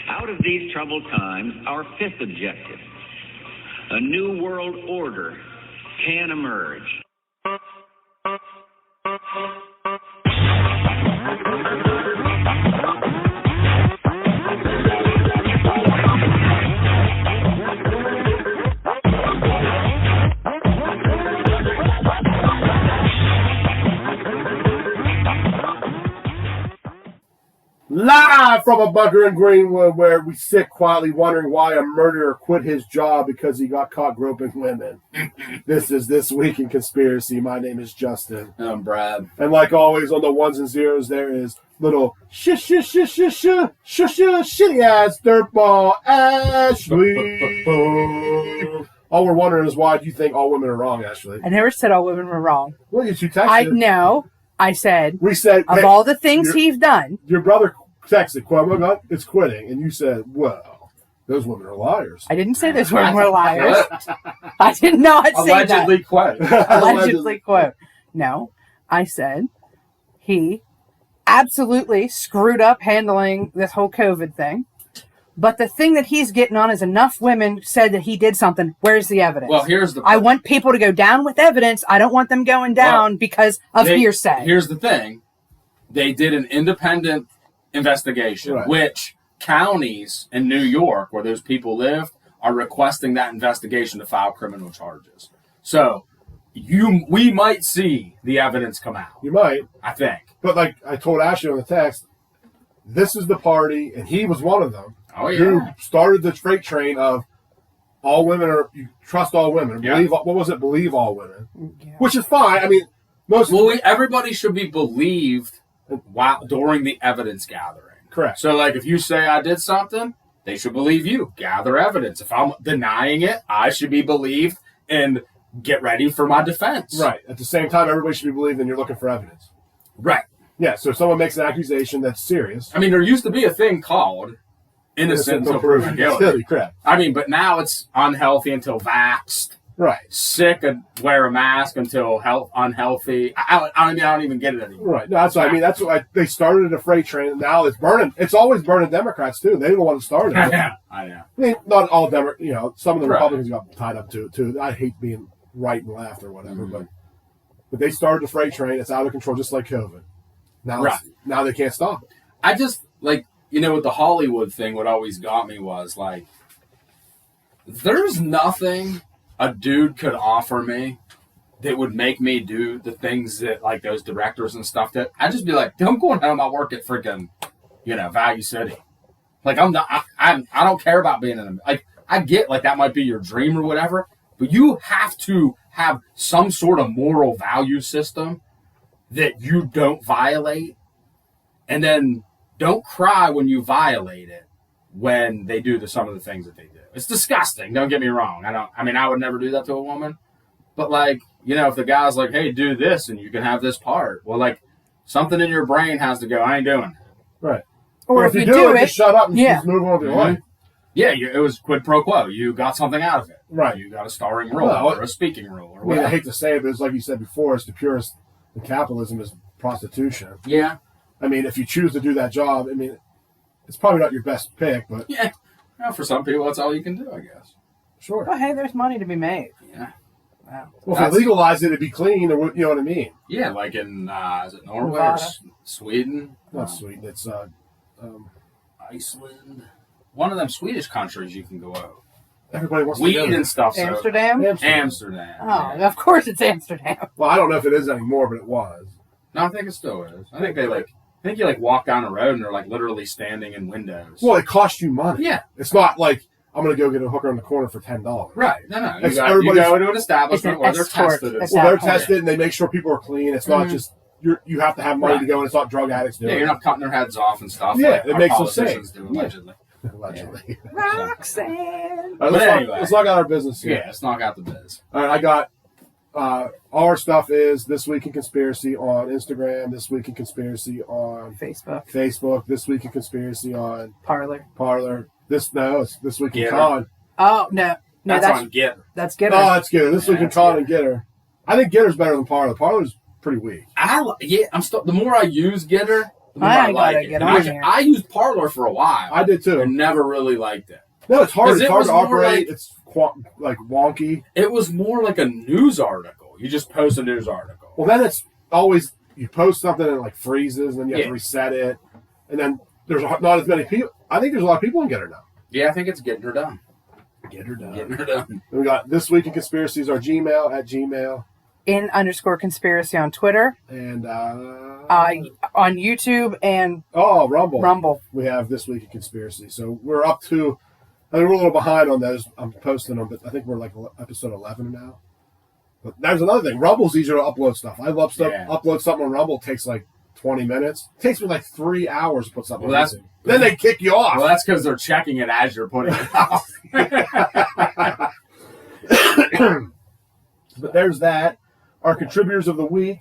Out of these troubled times, our fifth objective, a new world order, can emerge. Live from a bunker in Greenwood, where we sit quietly wondering why a murderer quit his job because he got caught groping women. This is This Week in Conspiracy. My name is Justin. And I'm Brad. And like always, on the ones and zeros, there is little shitty ass dirtball Ashley. All we're wondering is, why do you think all women are wrong, Ashley? I never said all women were wrong. Well, you texted. I know. I said, we said, of hey, all the things he's done. Your brother texted, Cuomo, it's quitting. And you said, well, those women are liars. I didn't say those women were liars. I did not say Allegedly that. Quote. Allegedly quote. No, I said he absolutely screwed up handling this whole COVID thing. But the thing that he's getting on is enough women said that he did something. Where's the evidence? Well, here's the... I want people to go down with evidence. I don't want them going down because of hearsay. Here's the thing. They did an independent investigation, right, which counties in New York, where those people live, are requesting that investigation to file criminal charges. So, we might see the evidence come out. You might. I think. But like I told Ashley on the text, this is the party, and he was one of them. Oh, yeah. Who started the freight train of all women are, you trust all women. Yeah. Believe, what was it? Believe all women. Yeah. Which is fine. I mean, everybody should be believed during the evidence gathering. Correct. So, like, if you say I did something, they should believe you. Gather evidence. If I'm denying it, I should be believed and get ready for my defense. Right. At the same time, everybody should be believed and you're looking for evidence. Right. Yeah, so if someone makes an accusation that's serious. I mean, there used to be a thing called innocent until proven guilty. Correct. I mean, but now it's unhealthy until vaxxed. Right. Sick and wear a mask until unhealthy. I don't even get it anymore. Right. No, that's what I mean. That's why they started a freight train, and now it's burning. It's always burning Democrats too. They didn't want to start it. Yeah, I know. I mean, not all Democrats. Some of the Right. Republicans got tied up to it too. I hate being right and left or whatever, but they started the freight train. It's out of control, just like COVID. Now, now they can't stop it. I just with the Hollywood thing, what always got me was like, there's nothing a dude could offer me that would make me do the things that like those directors and stuff that I'd just be like, I'm going home. I work at freaking, Value City. Like I don't care about being in I get like that might be your dream or whatever, but you have to have some sort of moral value system that you don't violate, and then don't cry when you violate it when they do some of the things that they do. It's disgusting. Don't get me wrong. I would never do that to a woman. But if the guy's like, hey, do this and you can have this part. Well, something in your brain has to go, I ain't doing it. Right. Or if you do it, just shut up and just move on with your life. Yeah, it was quid pro quo. You got something out of it. Right. You got a starring role or a speaking role or whatever. I hate to say it, but it's like you said before, it's the purest in capitalism is prostitution. Yeah. I mean, if you choose to do that job, I mean, it's probably not your best pick, but... Yeah. Well, for some people, that's all you can do, I guess. Sure. Well, hey, there's money to be made. Yeah. Wow. Well, if they legalize it, it'd be clean, or you know what I mean? Yeah, like in, is it Norway or Sweden? Not Sweden, it's Iceland. One of them Swedish countries you can go over. Everybody wants weed to go and stuff. Amsterdam? Amsterdam. Oh, of course it's Amsterdam. Well, I don't know if it is anymore, but it was. No, I think it still is. I think you walk down the road and they're literally standing in windows. Well, it costs you money. Yeah. It's not like I'm going to go get a hooker on the corner for $10. Right. No. You go to an establishment where they're tested. They're tested and they make sure people are clean. It's not just you have to have money to go, and it's not drug addicts doing it. Yeah, you're not cutting their heads off and stuff. Yeah, it makes them safe. safe. Allegedly. Allegedly. Roxanne. All right, let's knock out our business here. Yeah, let's knock out the biz. All right, I got our stuff is This Week in Conspiracy on Instagram, This Week in Conspiracy on Facebook, This Week in Conspiracy on Parlor. It's This Week in Con. Oh, no. That's on Getter. That's Getter. Oh, that's Getter. This Week in Con and Getter. I think Getter's better than Parlor. Parlor's pretty weak. The more I use Getter, the more I like gotta it. get And on here. I used Parler for a while. I did too. And never really liked it. No, it's hard. 'Cause It's it hard was to more operate. like- It's like wonky. It was more like a news article. You just post a news article. Well, then it's always you post something and it like freezes, and then you have Yeah. to reset it, and then there's not as many people. I think there's a lot of people in Get Her Now. Yeah, I think it's getting her done. Get Her Done. Getting her done. Then we got This Week in Conspiracies, our Gmail at Gmail, _conspiracy on Twitter, and on YouTube, and Rumble. We have This Week in Conspiracy. So we're up to. I think we're a little behind on those. I'm posting them, but I think we're like episode 11 now. But there's another thing. Rumble's easier to upload stuff. I love stuff. Yeah. Upload something on Rumble takes like 20 minutes. It takes me like 3 hours to put something Well, on YouTube. Then they kick you off. Well, that's because they're checking it as you're putting it out. But there's that. Our contributors of the week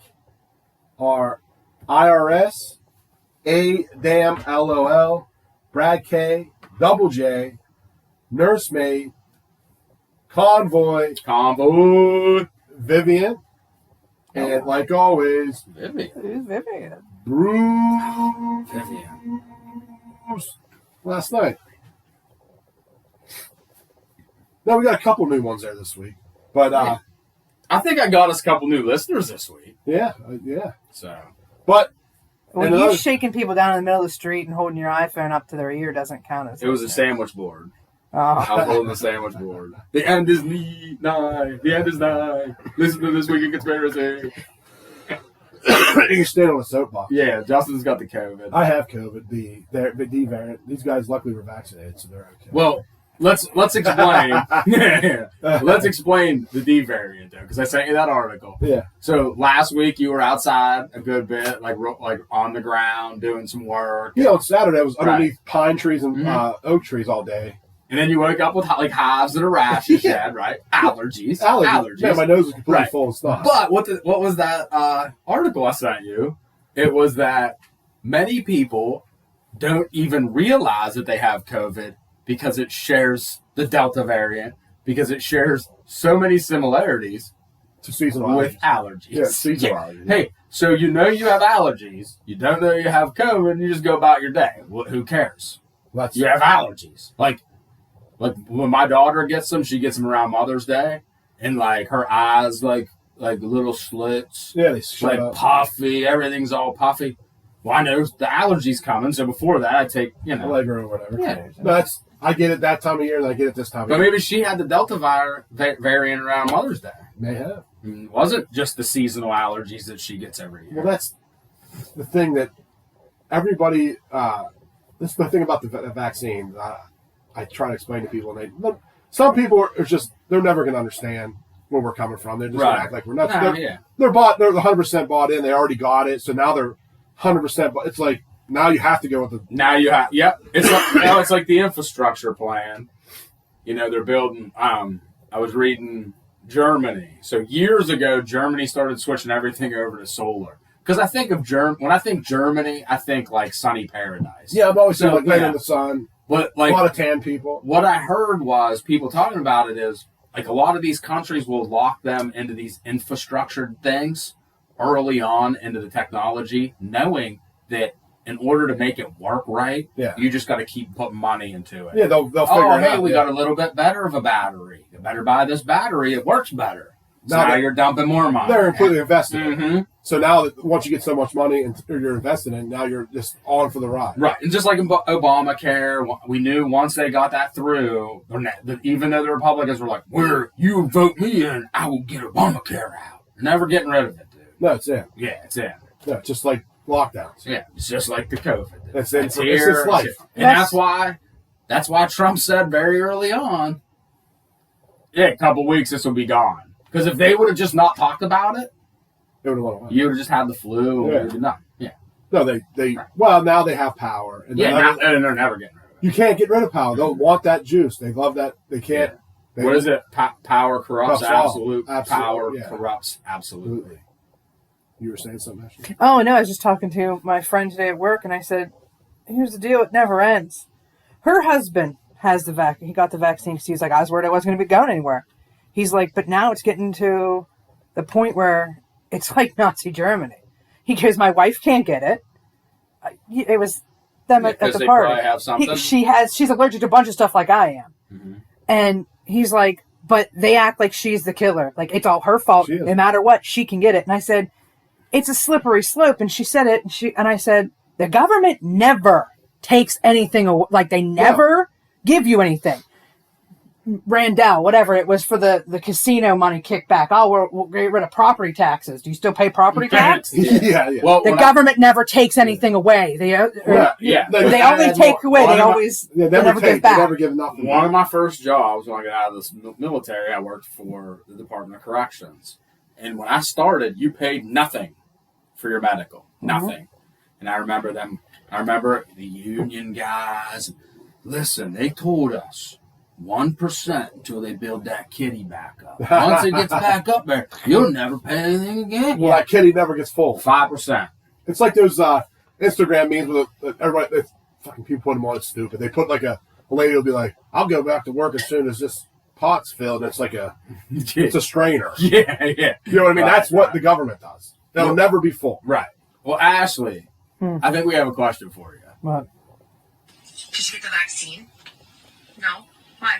are IRS, A Damn LOL, Brad K, Double J, Nursemaid, Convoy, Vivian, and like always, who's Vivian? Bruce last night. No, we got a couple new ones there this week. But I think I got us a couple new listeners this week. yeah. So But Well, and you another- shaking people down in the middle of the street and holding your iPhone up to their ear doesn't count as it was a sandwich board. Oh. I was holding the sandwich board. The end is nigh. The end is nigh. Listen to This Week in Conspiracy. you can stand on a soapbox. Yeah, Justin's got the COVID. I have COVID, the D variant. These guys luckily were vaccinated, so they're okay. Well, let's explain. Let's explain the D variant though, because I sent you that article. yeah. So last week you were outside a good bit, like on the ground doing some work, You know, on Saturday I was Right. underneath pine trees and Mhm. oak trees all day. and then you woke up with like hives and a rash. You Yeah. said, right? Allergies. Yeah, my nose was completely Right. full of stuff. But what was that article I sent you? It was that many people don't even realize that they have COVID because it shares the Delta variant, because it shares so many similarities to seasonal with allergies. allergies. Yeah, seasonal allergies. Hey, so you know you have allergies, you don't know you have COVID, and you just go about your day. Well, who cares? That's You have allergies. Like when my daughter gets them, she gets them around Mother's Day, and like her eyes like little slits, yeah, they shut like up. puffy, everything's all puffy. Well, I know the allergies coming, so before that I take Allegra or whatever. Yeah. No, I get it that time of year, and I get it this time of But year. maybe she had the Delta variant around Mother's Day. May have. I mean, it wasn't just the seasonal allergies that she gets every year. Well, that's the thing that everybody. That's the thing about the vaccine. I try to explain to people, and some people are just they're never going to understand where we're coming from. They're just going Right. to act like we're nuts. Nah, They're, yeah. they're 100% bought in. They already got it, so now they're 100%. It's like now you have to go with the. Now you have, yep. It's like, now it's like the infrastructure plan. You know, they're building. I was reading Germany. So years ago, Germany started switching everything over to solar. Because I think of when I think Germany, I think like sunny paradise. Yeah, I'm always saying So, like laying yeah. in the sun. But A like lot of tan people. what I heard was people talking about it is like a lot of these countries will lock them into these infrastructure things early on into the technology, knowing that in order to make it work right, Yeah. you just got to keep putting money into it. Yeah, they'll figure Oh, it hey, out. we yeah. got a little bit better of a battery. You better buy this battery. It works better. So Now now they- you're dumping more money. They're completely invested. in it. Mm-hmm. So now that once you get so much money and you're invested in, now you're just on for the ride. Right. And just like Obamacare, we knew once they got that through, even though the Republicans were like, you vote me in, I will get Obamacare out. Never getting rid of it, dude. No, it's in. Yeah, it's in. No, just like lockdowns. Yeah, it's just like the COVID. Dude. It's in. It's It's here. its life. And that's why Trump said very early on, yeah, a couple weeks this will be gone. Because if they would have just not talked about it, They would have won. you would have just had the flu. Yeah. Or not. Yeah. No, they well now they have power, and Yeah, and they're never getting rid of it. you can't get rid of power. They'll want that juice. They love that. They can't. They, What is it? Power corrupts Corrupts all. absolute. Absolute, Power yeah. corrupts absolutely. Absolutely. You were saying something, Ashley? Oh, no, I was just talking to my friend today at work, and I said, here's the deal, it never ends. Her husband has the vaccine. He got the vaccine because he was like, I was worried I wasn't going to be going anywhere. He's like, but now it's getting to the point where it's like Nazi Germany. He goes, my wife can't get it. It was them at Because the they party. probably have something. She's allergic to a bunch of stuff like I am. Mm-hmm. And he's like, but they act like she's the killer. Like, it's all her fault. She is. No matter what, she can get it. And I said, it's a slippery slope. And she said it. And I said, the government never takes anything away. Like, they never give you anything. Randall, whatever it was for the casino money kickback. Oh, we'll get rid of property taxes. Do you still pay property tax? Yeah. Well, The government never takes anything away. They only take away. They never give back. They never give nothing. One of my first jobs when I got out of this military, I worked for the Department of Corrections. And when I started, you paid nothing for your medical. Nothing. And I remember the union guys. Listen, they told us 1% until they build that kitty back up. Once it gets back up there, you'll never pay anything again. Well, that kitty never gets full. 5%. It's like those Instagram memes with everybody. Fucking people put them on. It's stupid. They put like a lady will be like, "I'll go back to work as soon as this pot's filled." It's like it's a strainer. Yeah. You know what I mean? That's what the government does. They'll never be full. Right. Well, Ashley, I think we have a question for you. What? Did you get the vaccine? No. Why?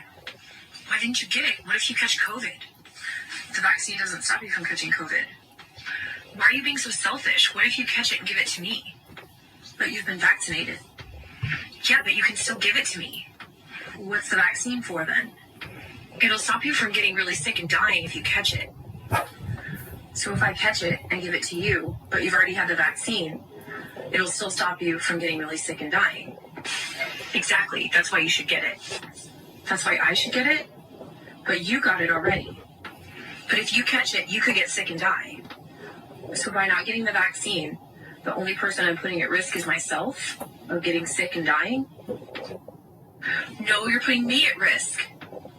Why didn't you get it? What if you catch COVID? The vaccine doesn't stop you from catching COVID. Why are you being so selfish? What if you catch it and give it to me? But you've been vaccinated. Yeah, but you can still give it to me. What's the vaccine for then? It'll stop you from getting really sick and dying if you catch it. So if I catch it and give it to you, but you've already had the vaccine, it'll still stop you from getting really sick and dying. Exactly. That's why you should get it. That's why I should get it. But you got it already. But if you catch it, you could get sick and die. So by not getting the vaccine, the only person I'm putting at risk is myself of getting sick and dying. No, you're putting me at risk.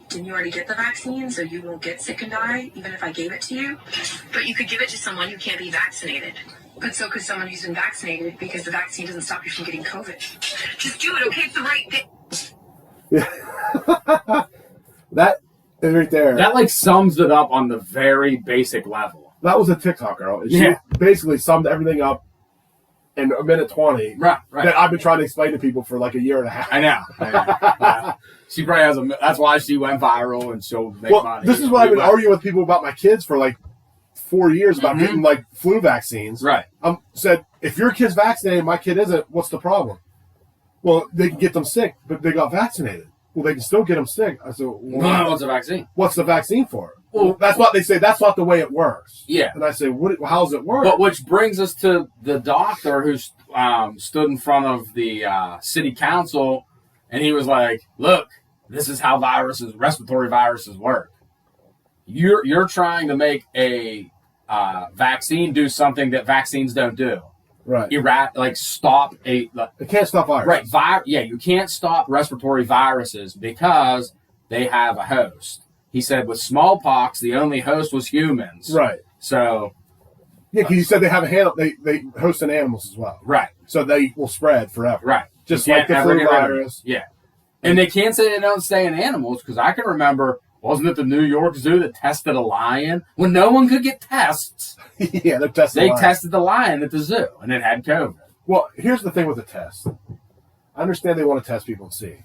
Didn't you already get the vaccine, so you won't get sick and die, even if I gave it to you? But you could give it to someone who can't be vaccinated. But so could someone who's been vaccinated, because the vaccine doesn't stop you from getting COVID. Just do it, okay? It's the right thing. That is right there. That like sums it up on the very basic level. That was a TikTok girl. She basically summed everything up in a minute 20. Right. That I've been trying to explain to people for like a year and a half. I know. Yeah. She probably has that's why she went viral and she'll make money. This is why I've been arguing with people about my kids for like 4 years about getting like flu vaccines. Right. Said, if your kid's vaccinated, my kid isn't, what's the problem? Well, they can get them sick, but they got vaccinated. Well, they can still get them sick. I said, what's the vaccine? What's the vaccine for? Well, that's what they say. That's not the way it works. Yeah. And I say, how does it work? But which brings us to the doctor who stood in front of the city council, and he was like, look, this is how respiratory viruses work. You're trying to make a vaccine do something that vaccines don't do. Right. Stop it can't stop virus. Right. You can't stop respiratory viruses because they have a host. He said with smallpox, the only host was humans. Right. So. Yeah, because you said they have they host in animals as well. Right. So they will spread forever. Right. Just like the flu virus. Yeah. And they can't say they don't stay in animals because I can remember, wasn't it the New York Zoo that tested a lion when no one could get tests? Yeah, they tested the lion at the zoo and it had COVID. Well, here's the thing with the test. I understand they want to test people and see.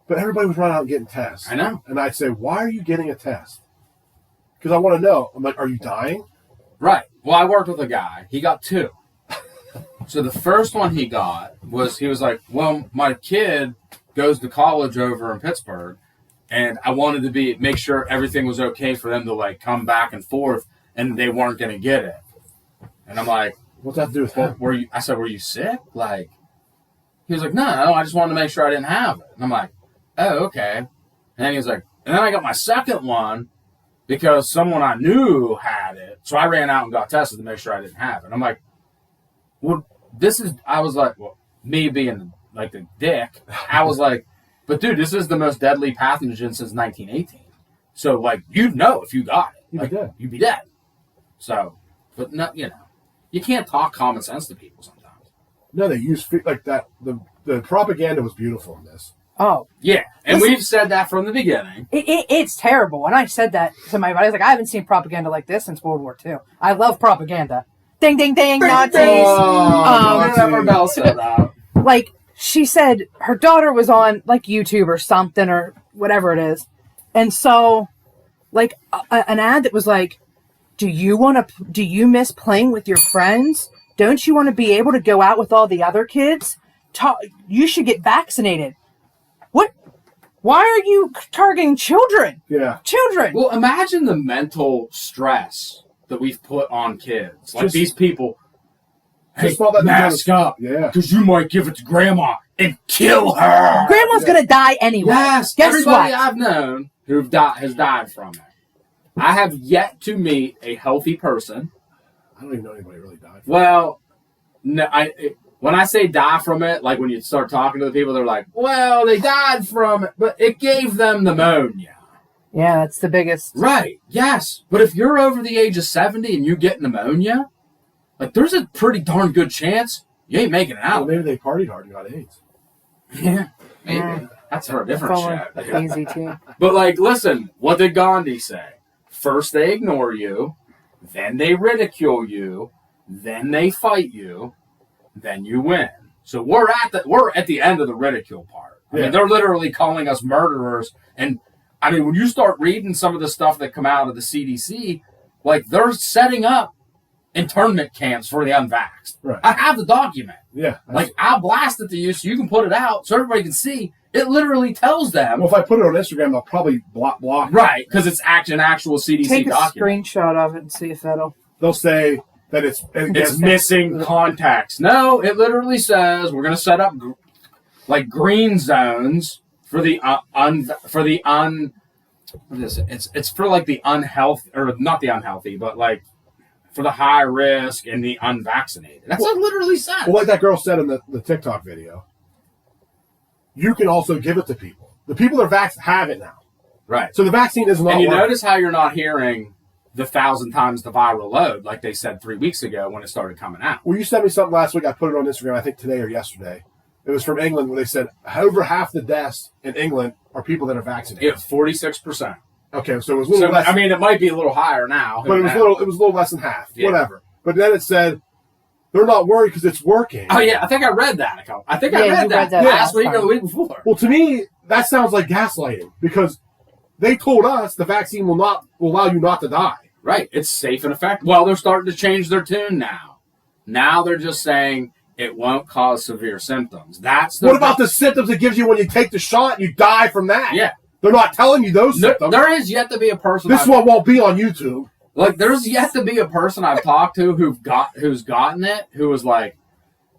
But everybody was running out and getting tests. I know. And I'd say, why are you getting a test? Because I want to know. I'm like, are you dying? Right. Well, I worked with a guy. He got 2. So the first one he got was, he was like, well, my kid goes to college over in Pittsburgh, and I wanted to make sure everything was okay for them to like come back and forth, and they weren't going to get it. And I'm like, what's that to do with him? I said, were you sick? Like, he was like, no, I just wanted to make sure I didn't have it. And I'm like, oh, okay. And then he was like, and then I got my second one because someone I knew had it. So I ran out and got tested to make sure I didn't have it. I'm like, well, I was like, well, me being like the dick, I was like, but dude, this is the most deadly pathogen since 1918. So like, if you got it, you'd be dead. So, but no, you can't talk common sense to people sometimes. No, they use like that. The propaganda was beautiful in this. Oh. Yeah, and we've said that from the beginning. It's terrible. When I said that to my buddy, I was like, I haven't seen propaganda like this since World War II. I love propaganda. Ding, ding, ding, Nazis. Never bell set up. Like, she said her daughter was on, like, YouTube or something or whatever it is. And so, like, an ad that was like, do you miss playing with your friends? Don't you want to be able to go out with all the other kids? You should get vaccinated. What? Why are you targeting children? Yeah. Children. Well, imagine the mental stress that we've put on kids. Like these people, hey, mask up. Yeah. Because you might give it to grandma and kill her. Grandma's going to die anyway. Yes. Guess everybody what? I've known has died from it. I have yet to meet a healthy person. I don't even know anybody really died from Well, no, when I say die from it, like when you start talking to the people, they're like, well, they died from it, but it gave them pneumonia. Yeah, that's the biggest. Right, yes. But if you're over the age of 70 and you get pneumonia, like there's a pretty darn good chance you ain't making it Well, out. maybe they partied hard and got AIDS. Yeah, maybe. Yeah. That's for a different That's shit. easy, too. But like, listen, what did Gandhi say? First they ignore you, then they ridicule you, then they fight you, then you win. So we're at the end of the ridicule part. I mean, they're literally calling us murderers. And I mean, when you start reading some of the stuff that come out of the CDC, like they're setting up internment camps for the unvaxxed. Right. I have the document. Yeah. Like I'll blast it to you so you can put it out so everybody can see. It literally tells them. Well, if I put it on Instagram, they'll probably block. Right, because it's an actual CDC Take a document. screenshot of it and see if that'll. They'll say that it's Missing contacts. No, it literally says we're going to set up like green zones for the what is it? It's for like the unhealthy, or not the unhealthy, but like for the high risk and the unvaccinated. That's what it literally says. Well, like that girl said in the TikTok video, you can also give it to people. The people that are vaxxed have it now. Right. So the vaccine is not And you working. notice how you're not hearing the 1,000 times the viral load like they said 3 weeks ago when it started coming out. Well, you sent me something last week. I put it on Instagram, I think today or yesterday. It was from England where they said over half the deaths in England are people that are vaccinated. Yeah, 46%. Okay, so it was a little less. I mean, it might be a little higher now. But it was a little less than half. Yeah. Whatever. But then it said they're not worried because it's working. Oh, yeah, I think I read that. I Yeah, you read that read that last last week or the time. week before. Well, to me, that sounds like gaslighting because they told us the vaccine will allow you not to die. Right, it's safe and effective. Well, they're starting to change their tune now. Now they're just saying it won't cause severe symptoms. What about the symptoms it gives you when you take the shot and you die from that? Yeah. They're not telling you those symptoms. There is yet to be a person. This one won't be on YouTube. Like, there's yet to be a person I've talked to who's gotten it who was like,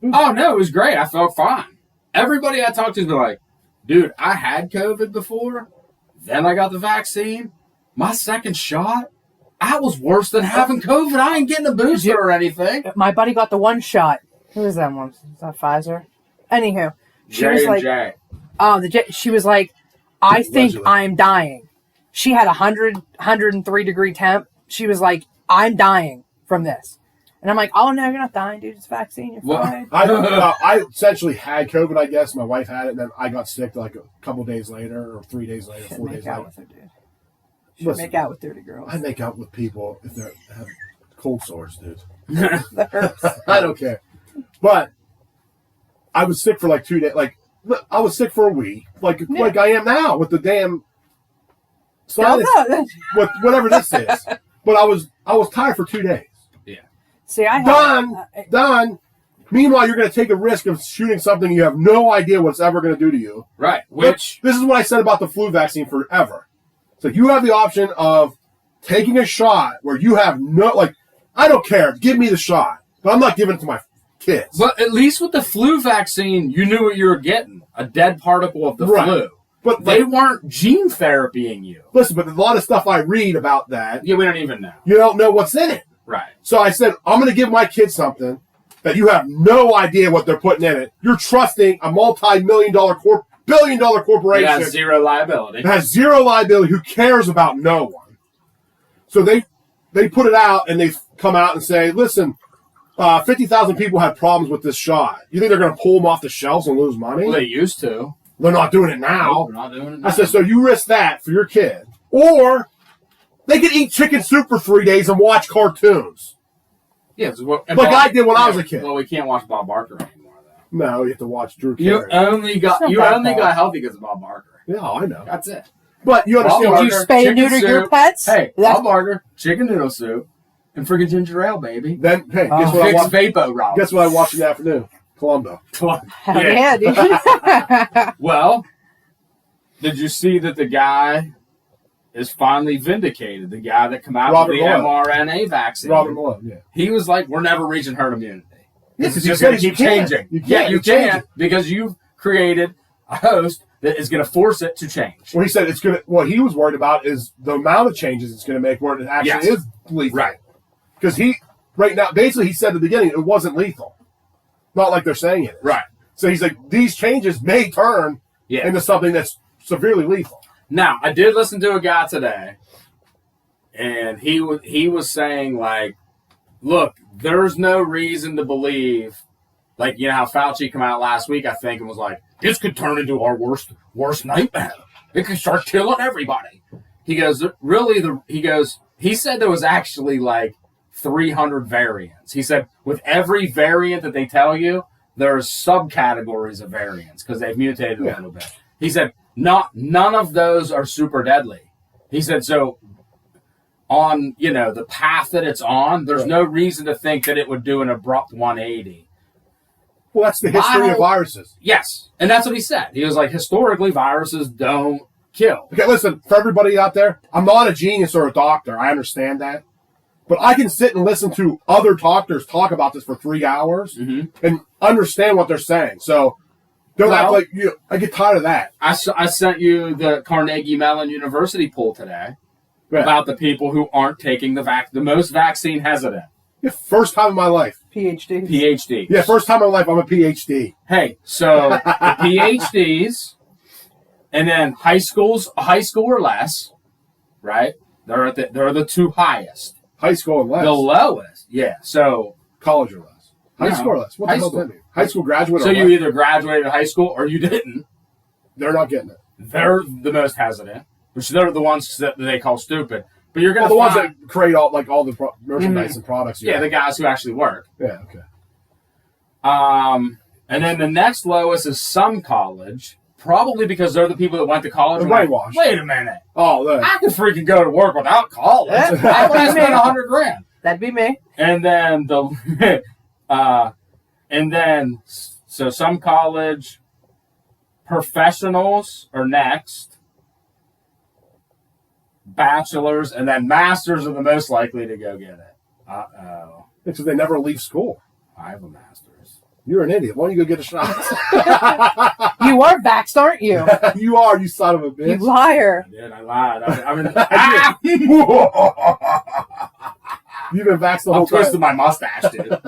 oh, no, it was great. I felt fine. Everybody I talked to has been like, dude, I had COVID before. Then I got the vaccine. My second shot, I was worse than having COVID. I ain't getting a booster or anything. My buddy got the one shot. Who is that one? Is that Pfizer? Anywho, she was like, J&J. oh, she was like, I think Allegedly. I'm dying. She had 103 degree temp. She was like, I'm dying from this. And I'm like, oh, no, you're not dying, dude. It's a vaccine. You're Well, fine. I essentially had COVID, I guess. My wife had it, and then I got sick like a couple days later or 3 days later, Should 4 make days out later. with her, dude. Should Listen, make out with 30 girls. I make out with people if they have cold sores, dude. That hurts. I don't care. But I was sick for like 2 days. Like, I was sick for a week, like I am now with the damn sinus, with whatever this is. But I was tired for 2 days. Yeah. See, I have Done. Meanwhile, you're going to take a risk of shooting something you have no idea what it's ever going to do to you. Right. Which, This is what I said about the flu vaccine forever. So you have the option of taking a shot where you have I don't care. Give me the shot. But I'm not giving it to my kids. but at least with the flu vaccine, you knew what you were getting. A dead particle of the flu. But They weren't gene therapying you. listen, but a lot of stuff I read about that, Yeah, we don't even know. you don't know what's in it. Right. So I said, I'm going to give my kids something that you have no idea what they're putting in it. You're trusting a multi-billion-dollar corporation It has zero liability. that has zero liability, who cares about no one. So they put it out, and they come out and say, listen, 50,000 people had problems with this shot. You think they're going to pull them off the shelves and lose money? Well, they used to. They're not doing it now. We're not doing it now. I said, so you risk that for your kid. Or they could eat chicken soup for 3 days and watch cartoons. Yeah, like I did when I was a kid. Well, we can't watch Bob Barker anymore, though. No, you have to watch Drew You Carey. only got healthy because of Bob Barker. Yeah, I know. That's it. But you understand Bob what Barker, Spay and chicken neuter your soup. pets? Hey, That's- Bob Barker, chicken noodle soup, and freaking ginger ale, baby. Then, hey, guess what I Fix watched? Vapo Rob. Guess what I watched in the afternoon? Columbo. Hell yeah, dude. Well, did you see that the guy is finally vindicated? The guy that came out Robert with the Malone. mRNA vaccine. Robert Malone, yeah. He was like, we're never reaching herd immunity. Yeah, It's 'cause just you going to keep can't. changing. You can't. Yeah, you You change can't it. because you've created a host that is going to force it to change. Well, he said it's gonna. What he was worried about is the amount of changes it's going to make, where it actually Yes. is lethal. Right. Because right now, basically, he said at the beginning it wasn't lethal, not like they're saying it is. Right. So he's like, these changes may turn Yeah. into something that's severely lethal. Now, I did listen to a guy today, and he was saying, like, look, there's no reason to believe, like, you know how Fauci came out last week, I think, and was like, this could turn into our worst nightmare. It could start killing everybody. He goes, he said there was actually, like, 300 variants. He said, with every variant that they tell you, there's subcategories of variants because they've mutated a little bit. He said, none of those are super deadly. He said, so on, the path that it's on, there's no reason to think that it would do an abrupt 180. Well, that's the history of viruses. Yes. And that's what he said. He was like, historically, viruses don't kill. Okay, listen, for everybody out there, I'm not a genius or a doctor. I understand that. But I can sit and listen to other doctors talk about this for 3 hours and understand what they're saying. So don't act like, I get tired of that. I sent you the Carnegie Mellon University poll today about the people who aren't taking the most vaccine hesitant. Yeah, first time in my life. PhD. Yeah, first time in my life, I'm a PhD. Hey, so the PhDs, and then high school or less, right? They're the two highest. High school and less. The lowest, yeah. So college or less. High school or less. What the hell does that mean? High school graduate or less. So you either graduated high school or you didn't. They're not getting it. They're the most hesitant, which they're the ones that they call stupid. But you're going to ones that create all the merchandise and products. Yeah, the guys who actually work. Yeah, okay. And then the next lowest is some college, probably because they're the people that went to college. They're brainwashed. Wait a minute. Oh, I could freaking go to work without college. Why would I spend $100,000? That'd be me. And then so some college professionals are next. Bachelors and then masters are the most likely to go get it. Uh-oh. Because they never leave school. I have a master's. You're an idiot. Why don't you go get a shot? You are vaxxed, aren't you? You are, you son of a bitch. You liar. I did. I lied. You've been vaxxed the whole I'm time. twisting my mustache, dude.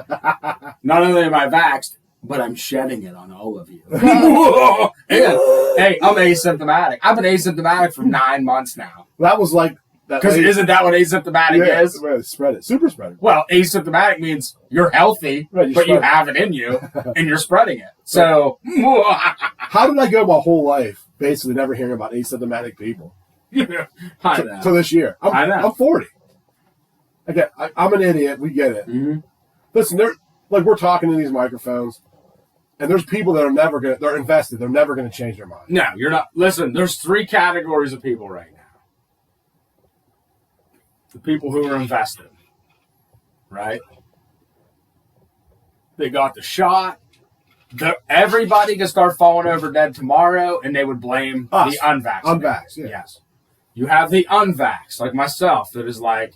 Not only am I vaxxed, but I'm shedding it on all of you. And, hey, I'm asymptomatic. I've been asymptomatic for 9 months now. That was like... Because isn't that what asymptomatic is? Spread it. Super spreader. Well, asymptomatic means you're healthy, right, but you have it in you, and you're spreading it. So... How did I go my whole life basically never hearing about asymptomatic people? I know. So this year. I know. I'm 40. Again, I'm an idiot. We get it. Mm-hmm. Listen, we're talking to these microphones, and there's people that are they're invested. They're never going to change their mind. No, you're not. Listen, there's 3 categories of people right now. The people who are invested, right? They got the shot. Everybody can start falling over dead tomorrow, and they would blame Us. the unvaxxed. Unvaxxed, yeah. Yes. You have the unvaxxed, like myself, that is like,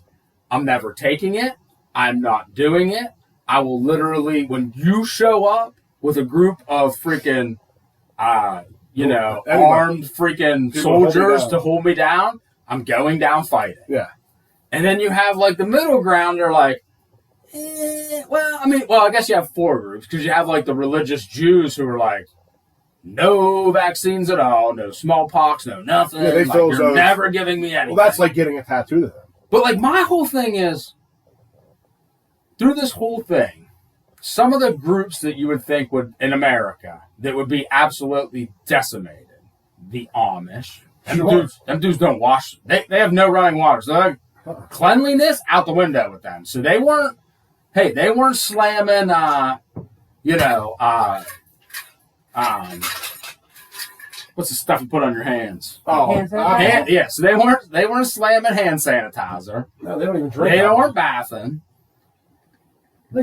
I'm never taking it. I'm not doing it. I will literally, when you show up with a group of freaking, armed freaking soldiers to hold me down, I'm going down fighting. Yeah. And then you have like the middle ground. They're like, I guess you have 4 groups because you have like the religious Jews who are like, no vaccines at all, no smallpox, no nothing. Yeah, you're never giving me anything. Well, that's like getting a tattoo to them. But like my whole thing is, through this whole thing, some of the groups that you would think would, in America, that would be absolutely decimated, the Amish. Them dudes don't wash. They have no running water. So cleanliness out the window with them. So they weren't Hey, they weren't slamming, what's the stuff you put on your hands? Oh, Hand sanitizer? Yeah, so they weren't slamming hand sanitizer. no, they don't even drink. They that weren't much. bathing. They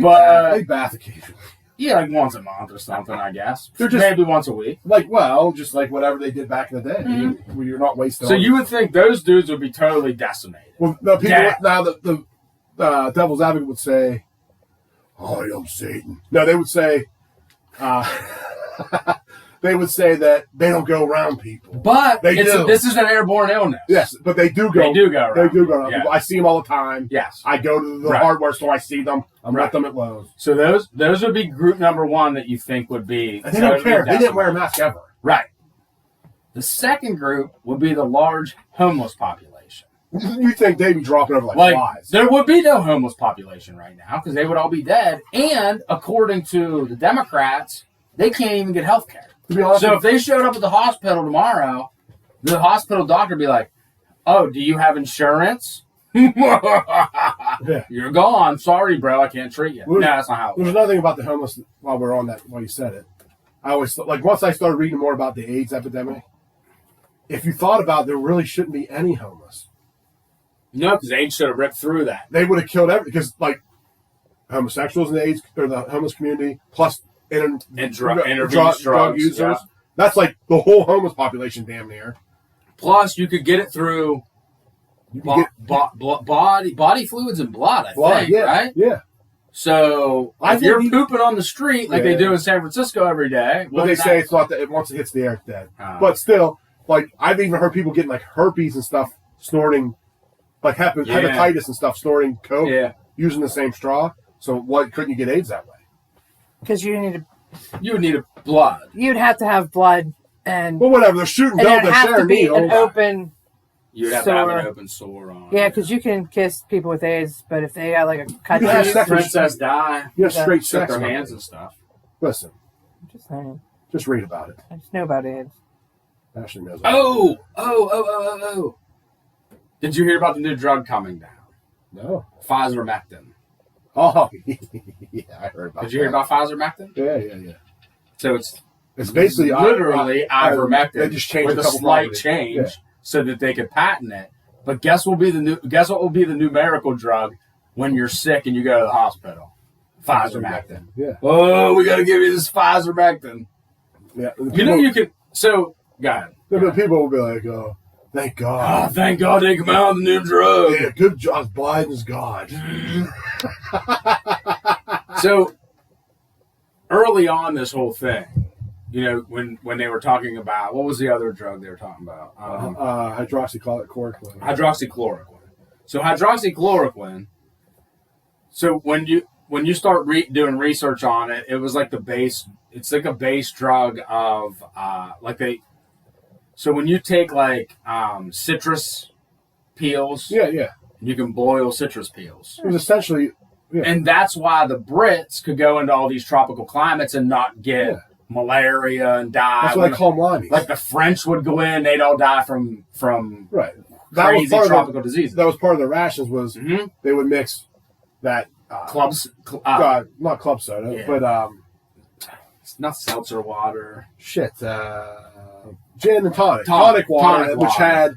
bath occasionally. Yeah, like once a month or something, I guess. They're just- maybe once a week. Just like whatever they did back in the day. Where you're not wasting. So all you would think those dudes would be totally decimated. Well, the people Yeah. now the devil's advocate would say, "I am Satan." No, they would say, they would say that they don't go around people. But They do. this is an airborne illness. Yes, but they do go. They do go around. They do go around Yeah. people. I see them all the time. Yes. I go to the Right. hardware store. I see them. I'm Right. with them at Lowe's. So those would be group number one that you think would be. And they don't care. They didn't wear a mask ever. Right. The second group would be the large homeless population. You think they'd be dropping over like flies? There would be no homeless population right now because they would all be dead. And according to the Democrats, they can't even get health care. To be honest, So if they showed up at the hospital tomorrow, the hospital doctor would be like, "Oh, do you have insurance?" You're gone. Sorry, bro. I can't treat you. No, that's not how it there's works. another thing about the homeless. While we're on that, while you said it, I always like once I started reading more about the AIDS epidemic. If you thought about it, there really shouldn't be any homeless. No, because AIDS should have ripped through that. They would have killed because like homosexuals in the AIDS or the homeless community plus drug users. Yeah. That's like the whole homeless population, damn near. Plus, you could get it through You can body fluids and blood, I blood, think, yeah, right? yeah. So I if think you're you- pooping on the street like they do in San Francisco every day, But they say it's not that once it hits the air, it's dead. But still, like I've even heard people getting like herpes and stuff snorting, like hepatitis and stuff snorting coke using the same straw. So why couldn't you get AIDS that way? Because you would need a blood. you'd have to have blood and Well, whatever. They're shooting and dope. it'd They're have to sharing be needles. an open. You'd have to have an Sore. open sore on. Yeah, because you can kiss people with AIDS, but if they got like a cut, You can have teeth, sex with- Princess Di. You have straight Shook sex. their with hands it. and stuff. Listen, just saying. just read about it. I just know about AIDS. Ashley knows. Oh. Did you hear about the new drug coming down? No. Pfizer-Mectin. Oh, yeah, I heard about. Did you hear about Pfizer-Mectin? Yeah. So it's basically literally ivermectin. They just changed with a a couple slight properties. change Yeah. so that they could patent it. But guess what will be the numerical drug when you're sick and you go to the hospital? Pfizer-Mectin. Yeah. Oh, we got to give you this Pfizer-Mectin. Yeah. You know you could. So go ahead. The people will be like, "Oh, thank God." Oh, thank God they come out with the new drug. Yeah, good job. Biden's God. So early on this whole thing, you know, when they were talking about, what was the other drug they were talking about? Hydroxychloroquine. Hydroxychloroquine. So hydroxychloroquine. So when you start doing research on it, it was like it's like a base drug of so when you take like citrus peels, Yeah. you can boil citrus peels. It was essentially. Yeah. And that's why the Brits could go into all these tropical climates and not get malaria and die. That's what I call them limeys. Like the French would go in, they'd all die from right. crazy part of tropical diseases. That was part of the rations was they would mix that not club soda, but it's not seltzer water. Gin and tonic water, which had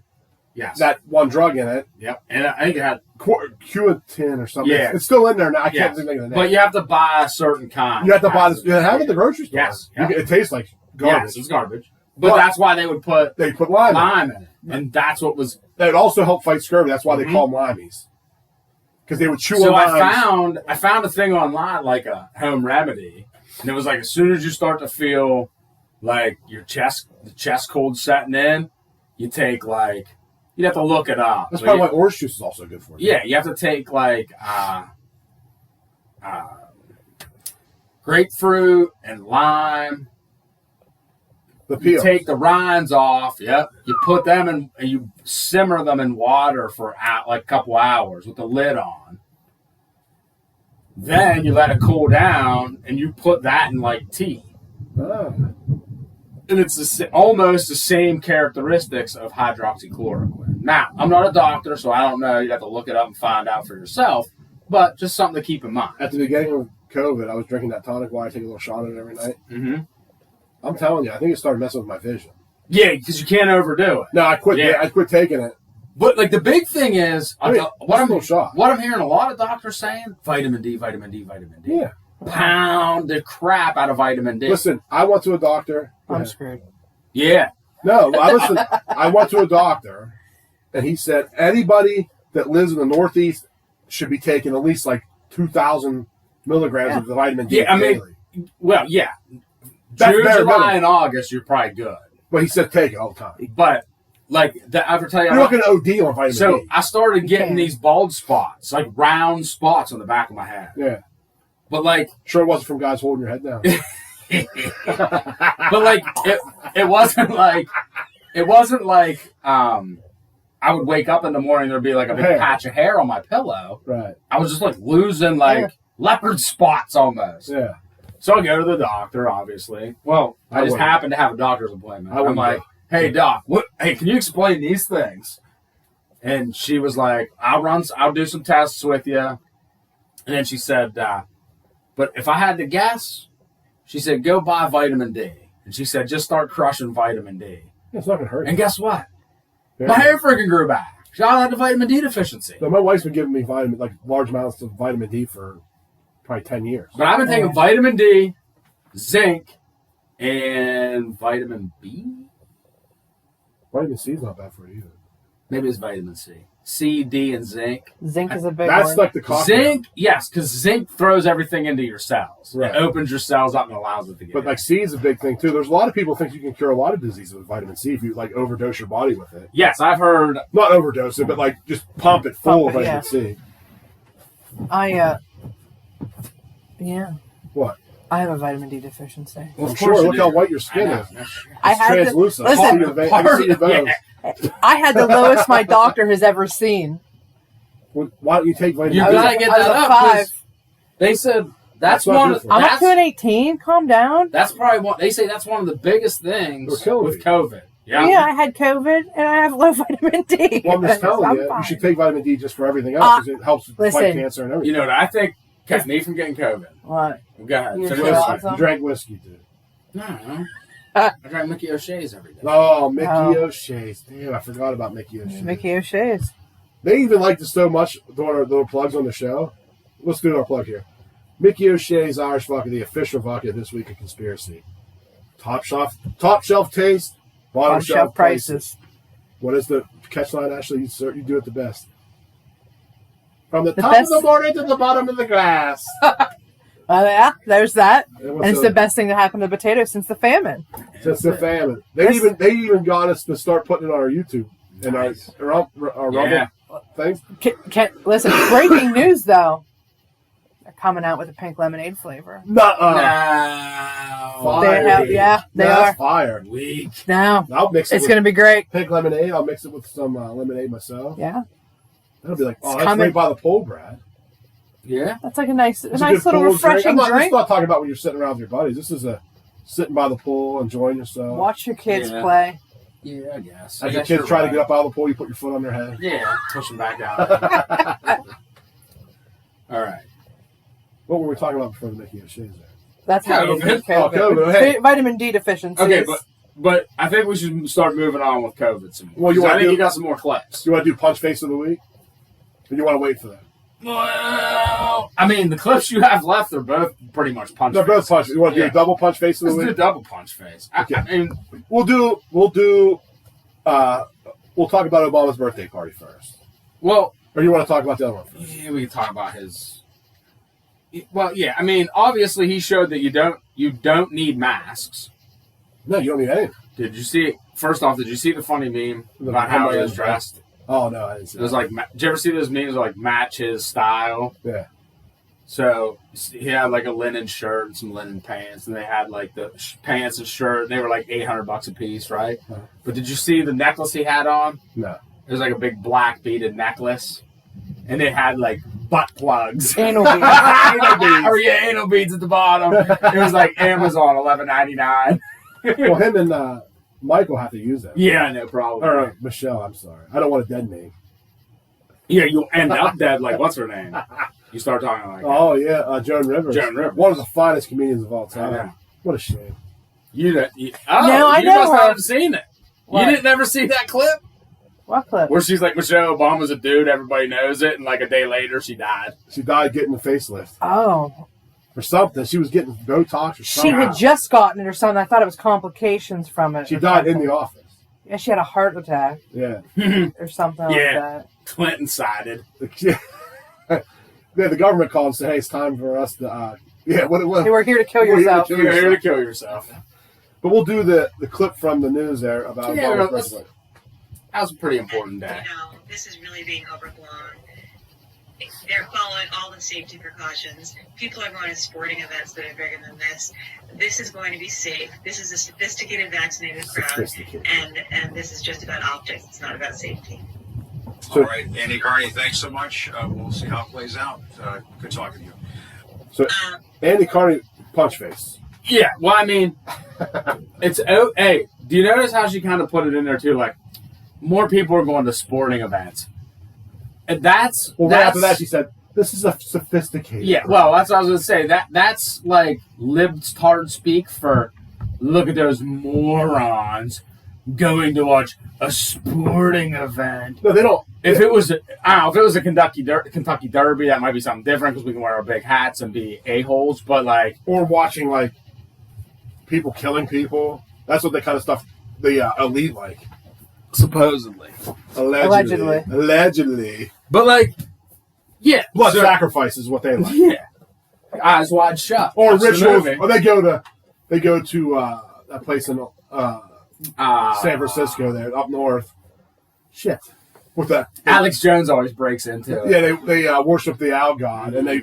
Yes. that one drug in it. Yep. And I think it had Cuomo or something. Yeah. It's still in there now. I yes. can't think of the name. But you have to buy a certain kind. You have to buy this. You have it at the grocery store. Yes. It tastes like garbage. Yes, it's garbage. But that's why they would put lime in it. And that's what was. That would also help fight scurvy. That's why they call them limeys. Because they would chew on limes. I found a thing online, like a home remedy. And it was like, as soon as you start to feel like the chest cold setting in, you take like, you'd have to look it up. That's probably why orange juice is also good for you. Yeah, you have to take like grapefruit and lime. The peel. You take the rinds off. Yep. You put them in, and you simmer them in water for like a couple hours with the lid on. Then you let it cool down, and you put that in like tea. Oh. And it's almost the same characteristics of hydroxychloroquine. Now, I'm not a doctor, so I don't know. You'd have to look it up and find out for yourself. but just something to keep in mind. At the beginning of COVID, I was drinking that tonic water. I take a little shot of it every night. Mm-hmm. I'm telling you, I think it started messing with my vision. Yeah, because you can't overdo it. No, I quit. Yeah. I quit taking it. But like the big thing is, what I'm hearing a lot of doctors saying: vitamin D, vitamin D, vitamin D. Yeah. Pound the crap out of vitamin D. Listen, I went to a doctor. I'm screwed. Yeah. No, I went to a doctor, and he said anybody that lives in the Northeast should be taking at least like 2,000 milligrams of the vitamin D daily. Well, yeah. That's June, bare July, minimum. and August, you're probably good. But he said take it all the time. But like, I have to tell you, You're not going to OD on vitamin so D. I started getting these bald spots, like round spots on the back of my head. Yeah. But like, Sure, it wasn't from guys holding your head down. but like, it wasn't like I would wake up in the morning, there'd be like a big patch of hair on my pillow. Right. I was just like losing like leopard spots almost. Yeah. So I go to the doctor, obviously. Well, I just happened to have a doctor's appointment. I'm like, hey doc, hey, can you explain these things? And she was like, I'll do some tests with you. And then she said, but if I had to guess, she said, go buy vitamin D. And she said, just start crushing vitamin D. It's not going to hurt. And guess what? Yeah. My hair freaking grew back. I had the vitamin D deficiency. So my wife's been giving me large amounts of vitamin D for probably 10 years. But I've been taking vitamin D, zinc, and vitamin B. Vitamin C is not bad for you either. Maybe it's vitamin C. C, D, and zinc. Zinc is a big That's one. like the coffee. Zinc, yes, because zinc throws everything into your cells. Right. It opens your cells up and allows it to get But in. like C is a big thing too. There's a lot of people think you can cure a lot of diseases with vitamin C if you like overdose your body with it. Yes, I've heard. Not overdose it, but like just pump it full of vitamin C. What? I have a vitamin D deficiency. Well, I'm sure. Look how white your skin is. I It's had to, translucent. listen, I can see your veins. I had the lowest my doctor has ever seen. Well, why don't you take vitamin You D? gotta get I was that a up. 5. 'Cause They said that's That's not one. good Of, for you. I'm up that's, to an 18. Calm down. that's probably one. They say that's one of the biggest things With COVID. with COVID. Yeah. Yeah, I had COVID and I have low vitamin D. Well, I'm just telling I'm you, fine. you should take vitamin D just for everything else because it helps fight listen. cancer and everything. You know what I think kept me from getting COVID? What? Go ahead. You're Finish sure this. awesome. You drank whiskey, dude. No. I drank Mickey O'Shea's every day. Oh, Mickey Oh. O'Shea's. Damn, I forgot about Mickey O'Shea. Mickey O'Shea's. They even like this so much, doing our little plugs on the show. Let's do our plug here. Mickey O'Shea's Irish Vodka, the official vodka this week of Conspiracy. Top shelf taste, bottom shelf prices. What is the catchline, Ashley? You do it the best. From the top best- of the morning to the bottom of the glass. Yeah, there's that. And And it's the best thing to happen to potatoes since the famine. Since the famine. They even got us to start putting it on our YouTube and our Rumble Yeah. things. Listen, breaking news though. They're coming out with a pink lemonade flavor. Nuh-uh. No. Fire. They That's are. fire. Weak. No, I'll mix it it's with going to be great. pink lemonade. I'll mix it with some lemonade myself. Yeah, That'll be like, It's that's coming. right by the pole, Brad. Yeah. that's like a nice It's a little good pool refreshing I'm drink. not talking about when you're sitting around with your buddies. This is a sitting by the pool, enjoying yourself. Watch your kids Yeah. play. Yeah, I guess. As your kids try to get up out of the pool, you put your foot on their head. Yeah, push them back out. All right. What were we talking about before the Mickey O'Shea's there? That's how you COVID. get Oh, COVID. Hey. Vitamin D deficiency. Okay, but I think we should start moving on with COVID some more. Well, I think you got some more clips. You want to do punch face of the week? Or you want to wait for that? Well, I mean, the clips you have left are both pretty much punch They're both punch. You want to do a Yeah. double punch face of the Let's do a week? double punch face. Okay. I mean, We'll talk about Obama's birthday party first. well, Or you want to talk about the other one first? yeah, we can talk about his. Well, yeah, I mean, obviously he showed that you don't need masks. No, you don't need anything. Did you see? First off, did you see the funny meme about how he was dressed? Oh, no, I didn't see It was that. like, did you ever see those memes like match his style? Yeah. So he had like a linen shirt and some linen pants, and they had like the pants and shirt, and they were like $800 a piece, right? Uh-huh. But did you see the necklace he had on? No. It was like a big black beaded necklace, and it had like butt plugs. Anal beads. Anal beads. Or yeah, anal beads at the bottom. It was like Amazon $11.99. Well, him and Michael have to use that. Yeah, no problem. Or Michelle, I'm sorry. I don't want a dead name. Yeah, you'll end up dead. Like what's her name? You start talking like Oh, yeah, Joan Rivers. Joan Rivers. One of the finest comedians of all I know. time. What a shame. No, I know must her. not have seen it. What? You didn't ever see that clip? What clip? Where she's like, Michelle Obama's a dude, everybody knows it, and like a day later she died. She died getting a facelift. Oh. Or something. She was getting Botox or She something. had just gotten it or something. I thought it was complications from it. She or died in something. the office. Yeah, she had a heart attack Yeah. or something like Yeah. that. Clinton sided. Yeah, the government called and said, hey, it's time for us to, what it was. They were here to kill We're here to yourself. kill You're here to kill yourself. But we'll do the clip from the news there about Yeah, Obama's let's- president. That was a pretty important day. This is really being overblown. They're following all the safety precautions. People are going to sporting events that are bigger than this. This is going to be safe. This is a sophisticated, vaccinated crowd. Sophisticated. And this is just about optics. It's not about safety. All right, Andy Carney, thanks so much. We'll see how it plays out. Good talking to you. So, Andy Carney, punch face. Yeah, well, I mean, hey, do you notice how she kind of put it in there too? Like, more people are going to sporting events. And that's... Well, right after that, she said, this is a sophisticated. Yeah, well, that's what I was going to say. That's like libtard speak for, look at those morons going to watch a sporting event. No, they don't. If it was, I don't know, if it was a Kentucky Derby, that might be something different because we can wear our big hats and be a-holes, but like... Or watching, like, people killing people. That's what the kind of stuff the elite like. Supposedly. Allegedly. But like, yeah. Blood sacrifice is what they like. Yeah. Eyes wide shut. Or Watch the rituals. movie. Or they go to that place in San Francisco there, up north. Shit. With that. Alex Jones always breaks into it. Yeah, they worship the owl god, and they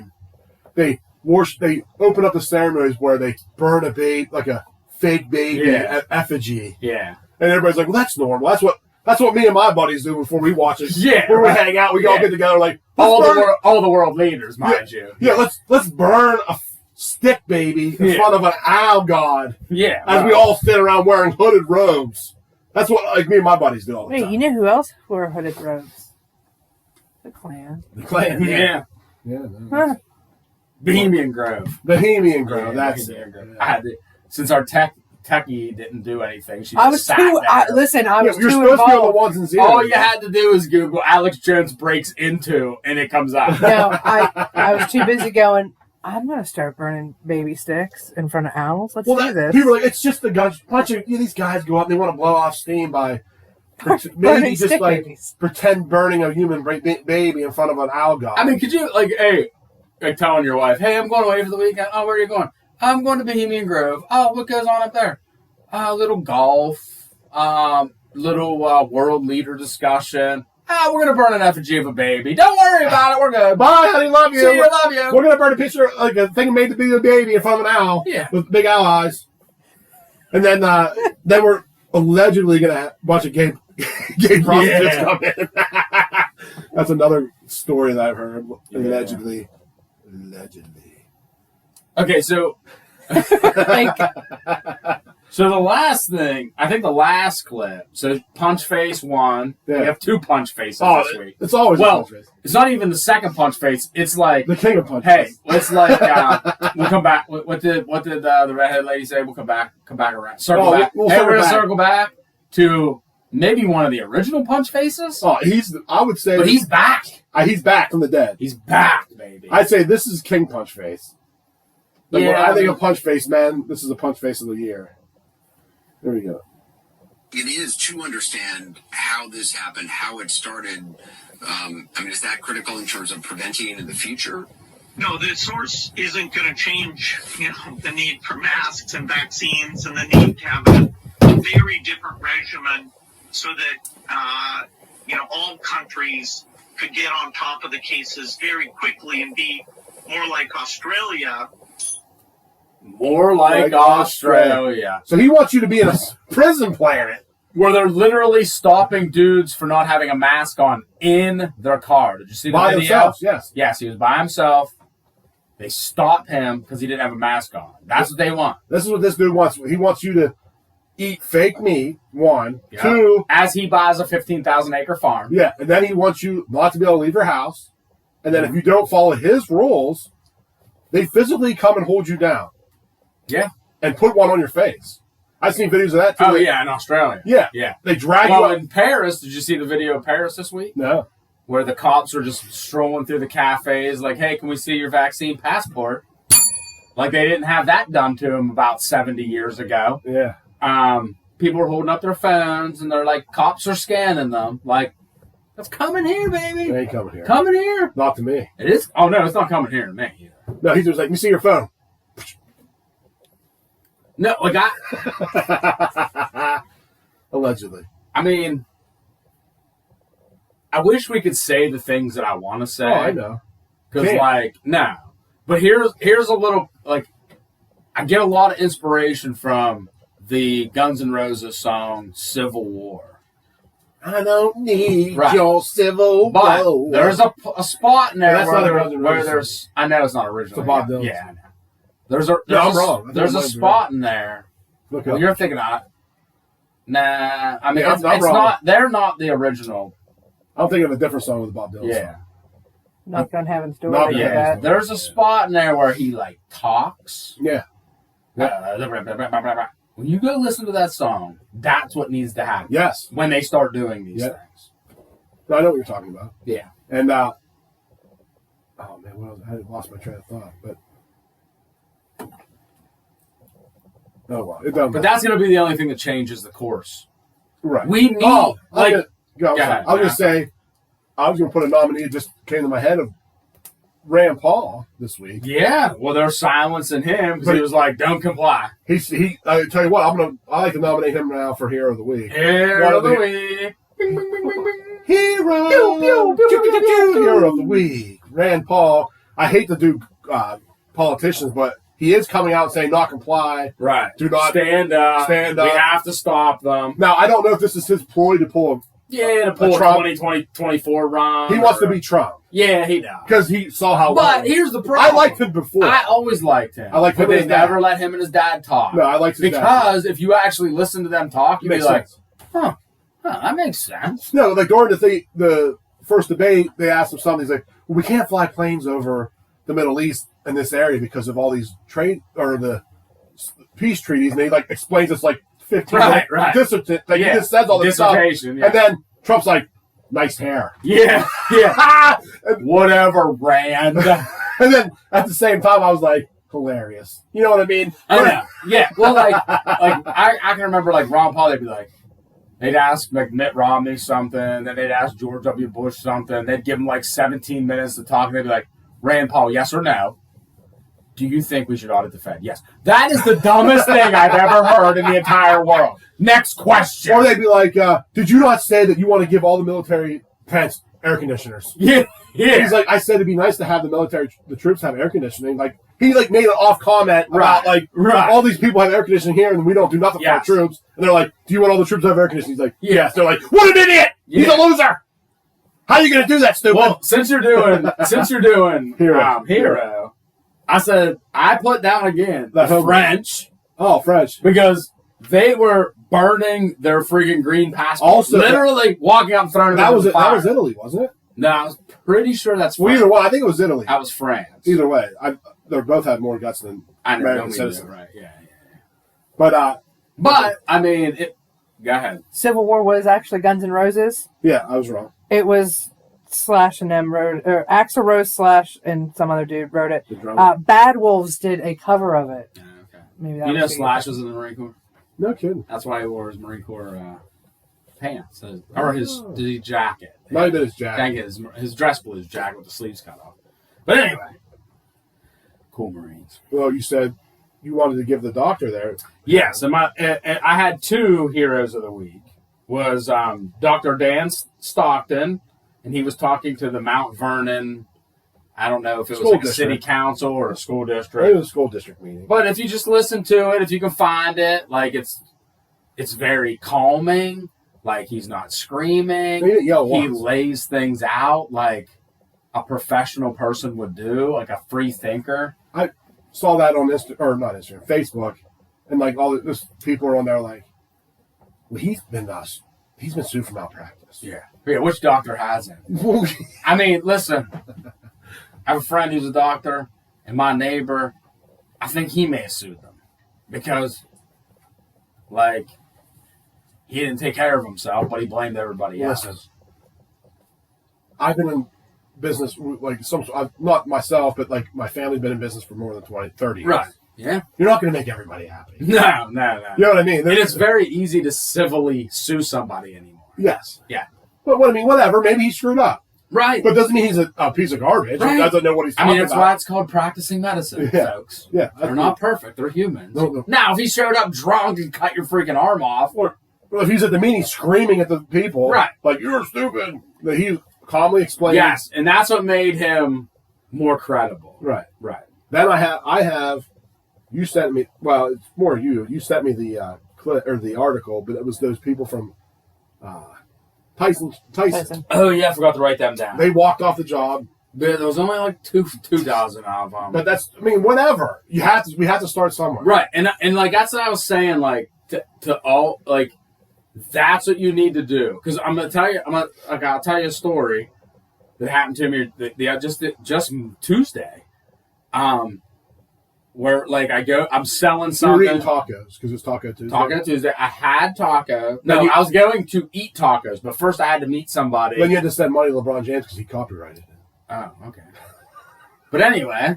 open up the ceremonies where they burn a baby, like a fake baby effigy. Yeah. And everybody's like, well, that's normal. That's what me and my buddies do before we watch it. Yeah, Where we right. hang out, we all get together like All the world leaders, mind you. Yeah, let's burn a stick baby in front of an owl god. Yeah. As we all sit around wearing hooded robes. That's what like me and my buddies do all the Wait, time. you know who else wore hooded robes? The Klan. The Klan. Yeah. Huh. Bohemian Grove. Bohemian Grove. That's Bohemian Grove. it. I had to, since our techie didn't do anything, she just I was sat too. there. Listen, I was You're too supposed to be on the involved. ones and zeros. All you had to do is Google Alex Jones breaks into, and it comes up. No, I was too busy going, I'm going to start burning baby sticks in front of owls. Let's do this. People are like, it's just a bunch of these guys go up and they want to blow off steam by maybe Burning just stick like babies. pretend burning a human baby in front of an owl god. I mean, could you, like, hey, like telling your wife, hey, I'm going away for the weekend. Oh, where are you going? I'm going to Bohemian Grove. Oh, what goes on up there? Little golf, little world leader discussion. We're going to burn an effigy of a baby. Don't worry about it. We're good. Bye, honey, love you. See you, love you. We're gonna burn a picture, like a thing made to be a baby in front of an owl. Yeah. With big owl eyes. And then we're allegedly gonna have a bunch of gay prostitutes come in. That's another story that I've heard. Allegedly. Okay, so Like, so the last thing, I think the last clip, so Punch Face won. Yeah. We have two Punch Faces Oh, this week. it's always a Well, punch face. it's not even the second Punch Face. It's like, The king of punch hey, face. let's like, we'll come back. What did the redhead lady say? We'll come back around. Circle back. We'll Hey, circle we're going to back. circle back to maybe one of the original Punch Faces. Oh, I would say But he's back. he's back from the dead. He's back, baby. I'd say this is King Punch Face. Like, Yeah, when I think I of Punch Face, man, this is a Punch Face of the year. There we go. It is to understand how this happened, how it started. Is that critical in terms of preventing it in the future? No, the source isn't going to change, the need for masks and vaccines and the need to have a very different regimen so that, all countries could get on top of the cases very quickly and be more like Australia. More like Australia. So he wants you to be in a prison planet. Where they're literally stopping dudes for not having a mask on in their car. Did you see the By video? themselves, yes. Yes, he was by himself. They stopped him because he didn't have a mask on. That's what they want. This is what this dude wants. He wants you to eat fake meat, one. Yeah. Two, As he buys a 15,000 acre farm. yeah, and then he wants you not to be able to leave your house. And then if you don't follow his rules, they physically come and hold you down. Yeah. And put one on your face. I've seen videos of that too. Oh, yeah, in Australia. Yeah. Yeah. They drag you up. in Paris, did you see the video of Paris this week? No. Where the cops are just strolling through the cafes like, hey, can we see your vaccine passport? Like they didn't have that done to them about 70 years ago. Yeah. People are holding up their phones and they're like, cops are scanning them. Like, it's coming here, baby. They ain't coming here. Coming here. Not to me. It is? Oh, no, it's not coming here to me either. No, he's just like, let me see your phone. No, like Allegedly. I mean, I wish we could say the things that I want to say. Oh, I know. Because, like, no. But here's a little, like, I get a lot of inspiration from the Guns N' Roses song, Civil War. I don't need your civil war. There's a spot in there that's where there's, I know it's not original. It's a Bob Dylan. Yeah, I know. I'm wrong. There's a spot in there. Well, you're thinking, nah. I mean, Yeah, it's wrong. not. They're not the original. I'm thinking of a different song with Bob Dylan. Yeah. Knock on Heaven's Door. Knock on Yeah. Heaven's Door. There's a spot in there where he like talks. Yeah. When you go listen to that song, that's what needs to happen. Yes. When they start doing these things. No, I know what you're talking about. Yeah. And oh man, I lost my train of thought, but. Oh, well. It doesn't But matter. that's going to be the only thing that changes the course. Right. We need, I was ahead. going to say, I was going to put a nominee that just came to my head of Rand Paul this week. Yeah. Well, they're silencing him because he was like, don't comply. I tell you what, I like to nominate him now for Hero of the Week. Hero of the Week. Hero. Hero of the Week. Rand Paul. I hate to do politicians, but he is coming out saying not comply. Right. Do not stand up. Stand up. We have to stop them. Now, I don't know if this is his ploy to pull to pull a Trump. 2024 run. He wants to be Trump. Yeah, he does. Because he saw how But here's the problem. I liked him before. I always liked him. I liked him but and they his dad. never let him and his dad talk. No, I liked his dad. Because if you actually listen to them talk, you'd be Makes like, sense. huh, that makes sense. No, like during the first debate, they asked him something. He's like, well, we can't fly planes over the Middle East in this area because of all these trade or the peace treaties. And he like explains this like 15 Right. dissertation. Like he just says all this stuff. Dissertation, And then Trump's like, nice hair. Yeah. Whatever, Rand. And then at the same time, I was like, hilarious. You know what I mean? I know. Yeah. Well, I can remember like Ron Paul, they'd be like, they'd ask like Mitt Romney something, then they'd ask George W. Bush something. They'd give him like 17 minutes to talk, and they'd be like, Rand Paul, yes or no? Do you think we should audit the Fed? Yes. That is the dumbest thing I've ever heard in the entire world. Next question. Or they'd be like, did you not say that you want to give all the military pets air conditioners? Yeah. He's like, I said it'd be nice to have the troops have air conditioning. Like, he like made an off comment about all these people have air conditioning here and we don't do nothing for our troops. And they're like, do you want all the troops to have air conditioning? He's like, yes. They're like, what an idiot! He's a loser! How are you going to do that, stupid? Well, since you're doing Hero, I said, I put down again the French. Oh, French. Because they were burning their freaking green passports. Also, literally walking out and throwing that them was in the fire. That was Italy, wasn't it? No, I was pretty sure that's France. Well, either way, I think it was Italy. That was France. Either way, they both had more guts than American citizens. Right? Yeah. But I mean, go ahead. Civil War was actually Guns N' Roses. Yeah, I was wrong. It was Slash and them wrote, or Axl Rose Slash and some other dude wrote it. Bad Wolves did a cover of it. Okay. Maybe that you know was Slash was in the Marine Corps? No kidding. That's why he wore his Marine Corps pants. Or his jacket. Might have been his jacket. His dress blues jacket with the sleeves cut off. But anyway. Cool Marines. Well, you said you wanted to give the doctor there. Yes, and I had two heroes of the week. Was Dr. Dan Stockton, and he was talking to the Mount Vernon, I don't know if it was like a city council or a school district. It was a school district meeting. But if you just listen to it, if you can find it, like it's very calming. Like he's not screaming. He lays things out like a professional person would do, like a free thinker. I saw that on Facebook, and like all those people are on there like, well, he's been sued for malpractice. Yeah, which doctor hasn't? I mean, listen, I have a friend who's a doctor, and my neighbor, I think he may have sued them because, like, he didn't take care of himself, but he blamed everybody else. Listen, I've been in business, like, not myself, but, like, my family's been in business for more than 20, 30 years. Right. Yeah. You're not going to make everybody happy. No. You know what I mean? And it's very easy to civilly sue somebody anymore. Yes. Yeah. But what I mean, whatever. Maybe he screwed up. Right. But doesn't mean he's a piece of garbage. Right. He doesn't know what he's talking about. that's why it's called practicing medicine, folks. Yeah. They're not perfect. They're humans. No. Now, if he showed up drunk and cut your freaking arm off. Or if he's at the meeting screaming at the people. Right. Like, you're stupid. That he calmly explained. Yes. And that's what made him more credible. Right. Right. Then I have, you sent me, well, it's more you. You sent me the the article, but it was those people from Tyson. Oh, yeah, I forgot to write them down. They walked off the job. But there was only like 2,000 of them. But that's, I mean, whatever. We have to start somewhere. Right. And like, that's what I was saying, like, to all, like, that's what you need to do. Because I'm going to tell you, I'll tell you a story that happened to me just Tuesday. Where, like, I'm selling something. You were eating tacos because it's Taco Tuesday. Taco Tuesday. I had taco. No, I was going to eat tacos, but first I had to meet somebody. Then you had to send money to LeBron James because he copyrighted it. Oh, okay. But anyway,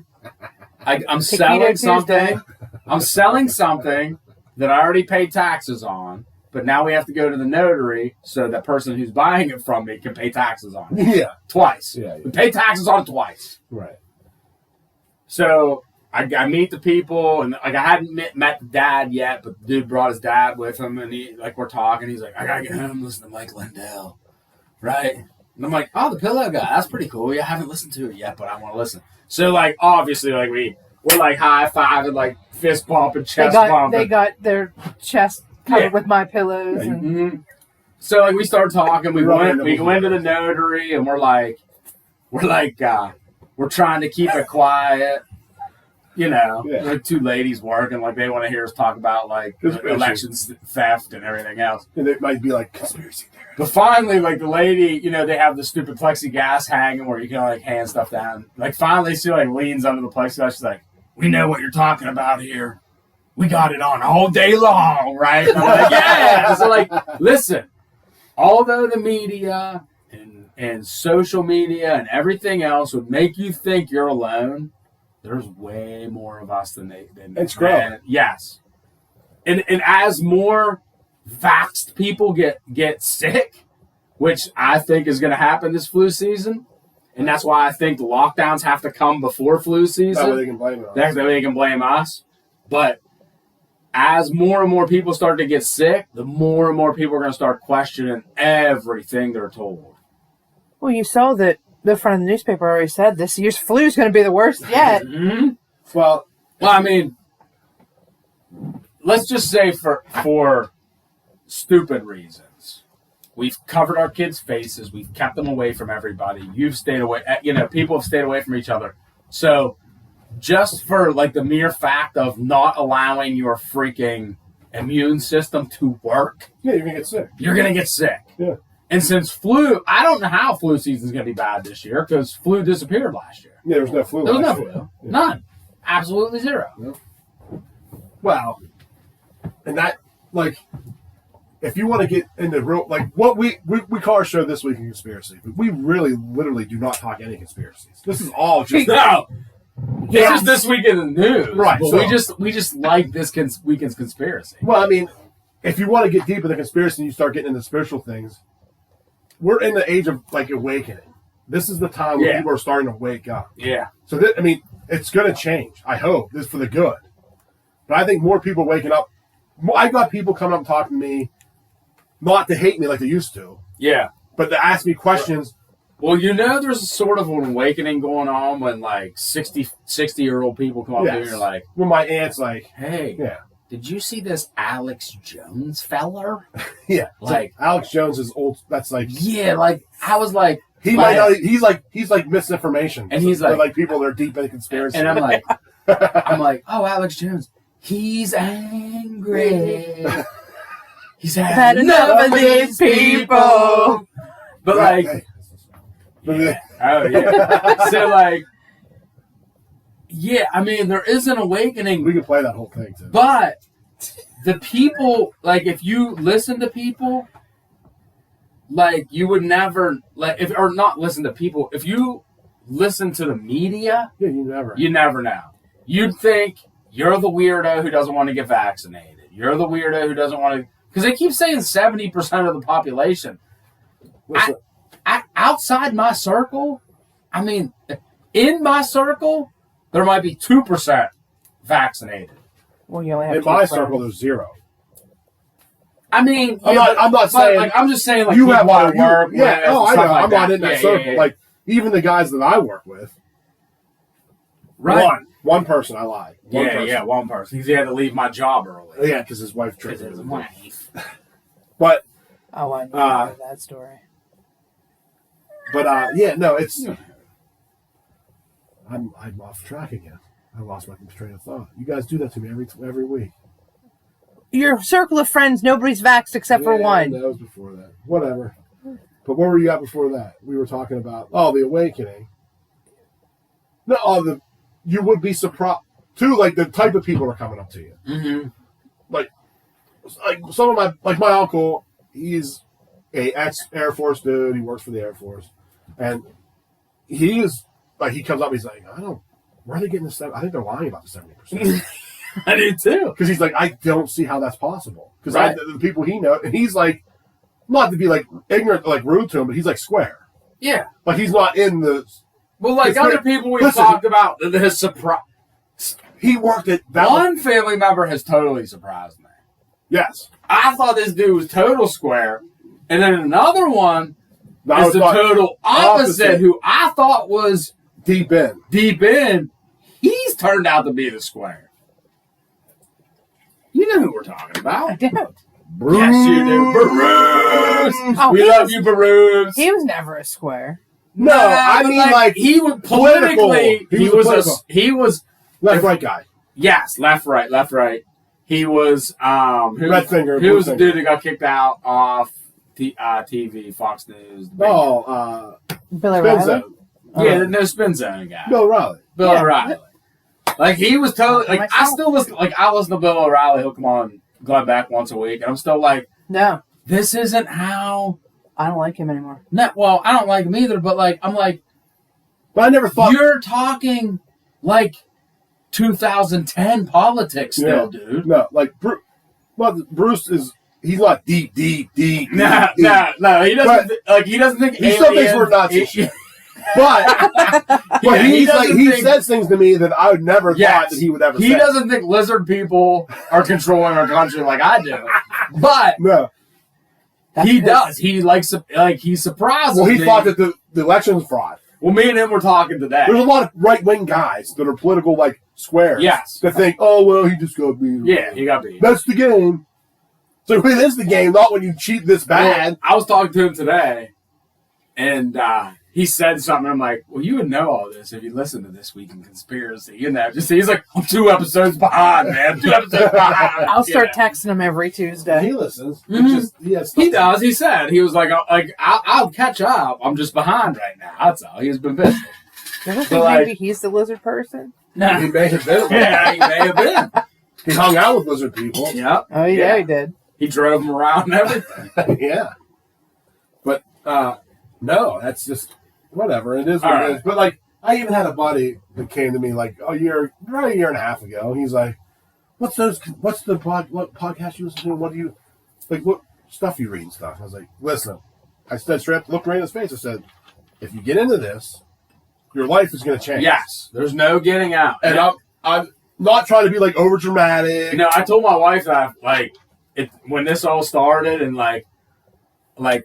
I'm selling something. I'm selling something that I already paid taxes on, but now we have to go to the notary so that person who's buying it from me can pay taxes on it. Yeah. Twice. Yeah. We pay taxes on it twice. Right. So I meet the people, and like I hadn't met the dad yet, but the dude brought his dad with him, and we're talking. He's like, I gotta get home and listen to Mike Lindell, right? And I'm like, oh, the Pillow Guy, that's pretty cool. Yeah, I haven't listened to it yet, but I want to listen. So like, obviously, like we're like high fiving, like fist bumping, chest bumping. They got their chest covered with my pillows. Yeah. And Mm-hmm. So like we started talking. We go into the notary, and we're trying to keep it quiet. You know, like two ladies working, like they want to hear us talk about like elections theft and everything else. And it might be like conspiracy theory. But finally, like the lady, you know, they have the stupid plexiglass hanging where you can like hand stuff down. Like finally, she like leans under the plexiglass. She's like, "We know what you're talking about here. We got it on all day long, right?" And I'm like, "Yeah." So like, listen, although the media and social media and everything else would make you think you're alone, there's way more of us than it's growing. Yes. And as more vaxxed people get sick, which I think is going to happen this flu season, and that's why I think the lockdowns have to come before flu season. That way they can blame us. That way they can blame us. But as more and more people start to get sick, the more and more people are going to start questioning everything they're told. well, you saw that the front of the newspaper already said this year's flu is going to be the worst yet. Mm-hmm. Well, I mean, let's just say for stupid reasons, we've covered our kids' faces. We've kept them away from everybody. You've stayed away. You know, people have stayed away from each other. So just for like the mere fact of not allowing your freaking immune system to work, yeah, you're going to get sick. you're going to get sick. Yeah. And since flu, I don't know how flu season's going to be bad this year because flu disappeared last year. Yeah, there was no flu. There was no last flu. year. Yeah. None. Absolutely zero. Yeah. Well, and that, like, if you want to get into real, like, what we call our show This Week in Conspiracy, but we really, literally do not talk any conspiracies. This is all just... No! This is This Week in the News. Right. But So, we just like this weekend's conspiracy. well, I mean, if you want to get deep in the conspiracy and you start getting into spiritual things, we're in the age of, like, awakening. This is the time when people are starting to wake up. Yeah. So, I mean, it's going to change. I hope. This is for the good. But I think more people waking up. I got people coming up and talking to me, not to hate me like they used to, Yeah. but to ask me questions. Well, you know there's sort of an awakening going on when, like, 60-year-old people come up to you and you're like, when my aunt's like, hey, did you see this Alex Jones feller? yeah. Like, so Alex Jones is old. That's like, yeah, like, I was like, he might not, he's like misinformation. And he's They're like people that are deep in the conspiracy. And I'm like, oh, Alex Jones, he's angry. He's had enough of these people. But like, yeah. oh yeah. So like, Yeah, I mean, there is an awakening. We can play that whole thing, too. But the people, like, if you listen to people, like, you would never, like, or not listen to people. If you listen to the media, Yeah, you never know. You'd think you're the weirdo who doesn't want to get vaccinated. You're the weirdo who doesn't want to, because they keep saying 70% of the population. Outside my circle, I mean, in my circle, there might be 2% vaccinated. Well, you only have in my circle, there's 0. I mean, I'm not saying. Like, I'm just saying, like, you have want to work. Yeah, no, I know. Like I'm not in that circle. Yeah. Like, even the guys that I work with. Right. One person, I lied. One person. He had to leave my job early. Yeah, because his wife tricked him. But. Oh, I know that story. But, yeah, no, it's. I'm off track again. I lost my train of thought. You guys do that to me every week. Your circle of friends, nobody's vaxxed except for one. That was before that. Whatever. But where were you at before that? We were talking about, the awakening. No, you would be surprised, too, like, the type of people are coming up to you. Mm-hmm. Like some of my uncle, he's a ex-Air Force dude. He works for the Air Force. And he is, like, he comes up, he's like, where are they getting this? I think they're lying about the 70%. I do too. Because he's like, I don't see how that's possible. Because the people he knows, and he's like, not to be like ignorant, like rude to him, but he's like square. Yeah. Like he's not in the. Well, like other people we've talked about, his surprise. He worked at that one family member has totally surprised me. Yes. I thought this dude was total square. And then another one is the total opposite, who I thought was deep in. He's turned out to be the square. You know who we're talking about. I don't. Bruce. Yes, you do. Bruce. Oh, we love you, Bruce. He was never a square. No, I mean like he was politically. He was left right guy. Yes, left right. He was red finger. Who was the dude that got kicked out off TV, Fox News? Billy Riley. Yeah, no spin zone guy. Bill O'Reilly. Bill O'Reilly. Like he was totally like I still listen. Like I listen to Bill O'Reilly. He'll come on Glad back once a week, and I'm still like, no, this isn't how. I don't like him anymore. No, well, I don't like him either. But like, I'm like, but I never thought you're talking like 2010 politics still, dude. No, like Bruce is. He's not deep. No. He doesn't. He doesn't think he still thinks we're Nazis. But he says things to me that I would never thought that he would ever say. He doesn't think lizard people are controlling our country like I do. But no, he does. He he surprised me. Well, he thought that the election was fraud. Well, me and him were talking today. There's a lot of right-wing guys that are political, like, squares. Yes. That think, oh, well, he just got beat. Yeah, he got beat. That's the game. So it is the game, not when you cheat this bad. Well, I was talking to him today, and he said something. I'm like, well, you would know all this if you listened to This Week in Conspiracy. You know, he's like, I'm 2 episodes behind, man. 2 episodes behind. I'll start texting him every Tuesday. He listens. Mm-hmm. He does. He said he was like I'll catch up. I'm just behind right now. That's all. He's been busy. Do you think maybe he's the lizard person? No, he may have been. Yeah, he may have been. He hung out with lizard people. Yep. Oh yeah, he did. He drove them around and everything. Yeah. But no, that's just whatever. It is what it is. But like, I even had a buddy that came to me like about a year and a half ago. And he's like, what podcast you listen to? What do you, like, what stuff you read and stuff? I was like, listen, I said straight up, looked right in his face. I said, if you get into this, your life is going to change. Yes. There's no getting out. And I'm not trying to be like over dramatic. No, I told my wife that when this all started and like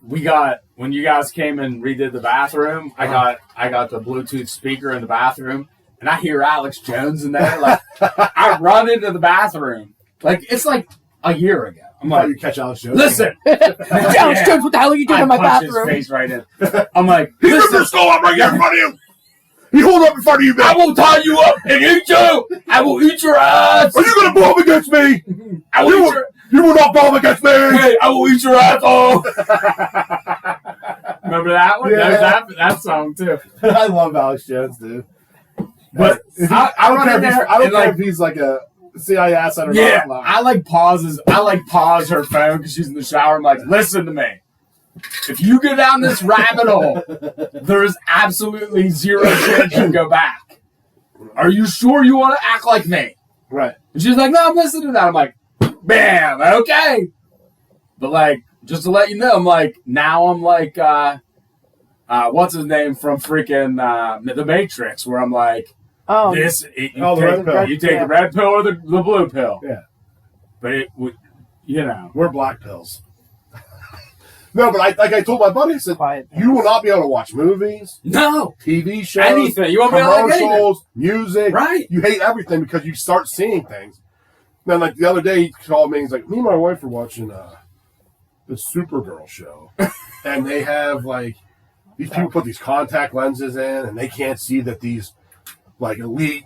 we got, when you guys came and redid the bathroom, I got the Bluetooth speaker in the bathroom and I hear Alex Jones in there. Like I run into the bathroom. Like it's like a year ago. I'm like, you catch Alex Jones. Listen. Alex Jones, what the hell are you doing in my bathroom? I punch his face right in. I'm like, he's ripping your skull up right here in front of you. He hold up in front of you, man. I will tie you up and eat you. I will eat your ass. Are you going to bomb against me? You will not bomb against me. Hey, I will eat your asshole. Remember that one? Yeah. That song, too. I love Alex Jones, dude. But if he, I I don't run care. in If he's, there I don't and, care like- if he's like a CIA asset or Yeah, not. I like pauses. I like pause her phone because she's in the shower. I'm like, listen to me. If you go down this rabbit hole, there's absolutely zero chance you go back. Are you sure you want to act like me? Right. And she's like, no, I'm listening to that. I'm like, bam, okay. But like, just to let you know, I'm like, now I'm like, what's his name from freaking The Matrix, where I'm like, Oh, you the take, red pill. you take the red pill or the blue pill. Yeah. But it would, you know. We're black pills. No, but I told my buddy, I said, Quiet. you will not be able to watch movies, No. TV shows, Anything. You won't be able to like anything. commercials, music. Right. You hate everything because you start seeing things. Then, like, the other day, he called me. He's like, me and my wife are watching the Supergirl show. And they have, like, these people put these contact lenses in, and they can't see that these, like, elite,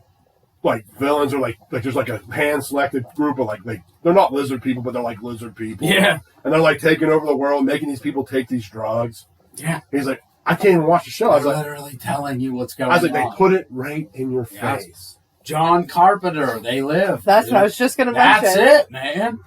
like, villains are, like there's, like, a hand-selected group of, like, they're not lizard people, but they're, like, lizard people. Yeah. And they're, like, taking over the world, making these people take these drugs. Yeah. He's like, I can't even watch the show. I was They're like, literally telling you what's going I was like, on. they put it right in your Yes. face. John Carpenter, They Live. That's dude. what I was just gonna That's mention. it, man.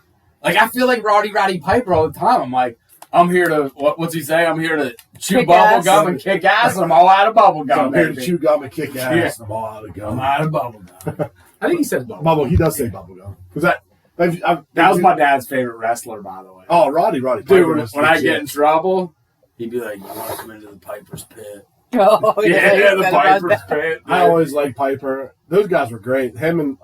Like, I feel like Roddy Piper all the time. I'm like, I'm here to, what's he say? I'm here to chew Kick bubble ass. gum and kick ass, and I'm all out of bubble So gum. I'm here to baby. chew gum and kick ass. Yeah. I'm all out of I'm gum. out of bubble gum. I think he says bubble. Bubble, he does say bubble gum. Because That was my dad's favorite wrestler, by the way. Oh, Roddy. Dude, Piper when was I legit. get in trouble, he'd be like, you want to come into the Piper's Pit? Oh, Yeah, you the said about Piper's that. Pit. I always liked Piper. Those guys were great. Him and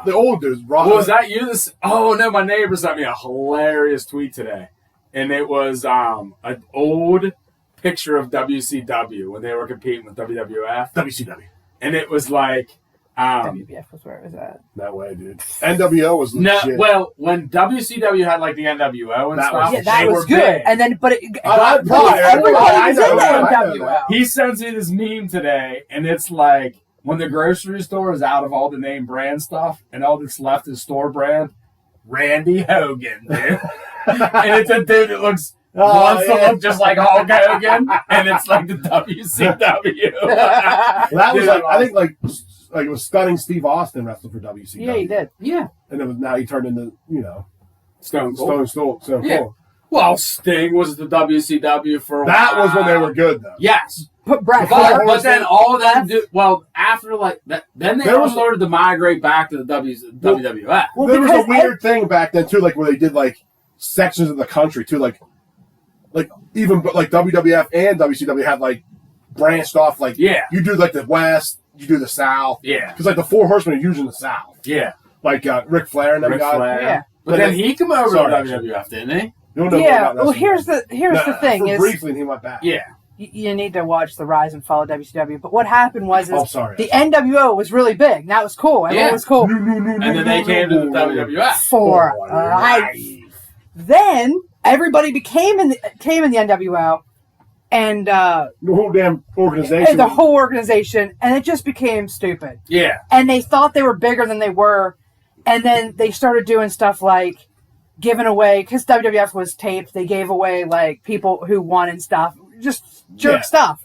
the old dudes. Well, was that you? Oh, no, my neighbor sent me a hilarious tweet today. And it was an old picture of WCW when they were competing with WWF. WCW. And it was like... WBF was where it was at. That way, dude. NWO was no, legit. well, when WCW had like the NWO and That stuff, was- Yeah, that they was were good. big. And then, but it, I but probably- everybody I was know in that. I know the that. NWO. He sends me this meme today, and it's like when the grocery store is out of all the name brand stuff, and all that's left is store brand, Randy Hogan, dude. And it's a dude that looks wants to look just like Hulk Hogan, and it's like the WCW. That was Dude, like, I think like it was Stunning Steve Austin wrestled for WCW. Yeah, he did. Yeah, And it was now he turned into, Stone Cold. Stone Yeah. Cold. Well, Sting was the WCW for a That while. was when they were good, though. Yes. Put Bret Before Hart. But then all that, well, after like that, then they There all was- started to migrate back to the WWF. Well, there was a because weird thing back then too, like where they did like sections of the country too, like even like WWF and WCW had like branched off. Like Yeah. you do like the West, you do the South. Yeah. Because like the Four Horsemen are usually in the South, Yeah. like Ric Flair and them Ric guys. Flair. Yeah. But then he came over Sorry, to actually. WWF, didn't he? You don't know more Yeah. about Well, wrestling. here's the thing for is briefly, and he went back. Yeah. you need to watch the rise and fall of WCW. But what happened was is Oh, sorry. the NWO was really big. And that was cool. Everyone Yeah. was cool. And then they came to the WWF. For life. Then everybody came in the NWO, and The whole damn organization. the whole organization, and it just became stupid. Yeah. And they thought they were bigger than they were, and then they started doing stuff like giving away, because WWF was taped, they gave away like people who won and stuff, just jerk Yeah. stuff.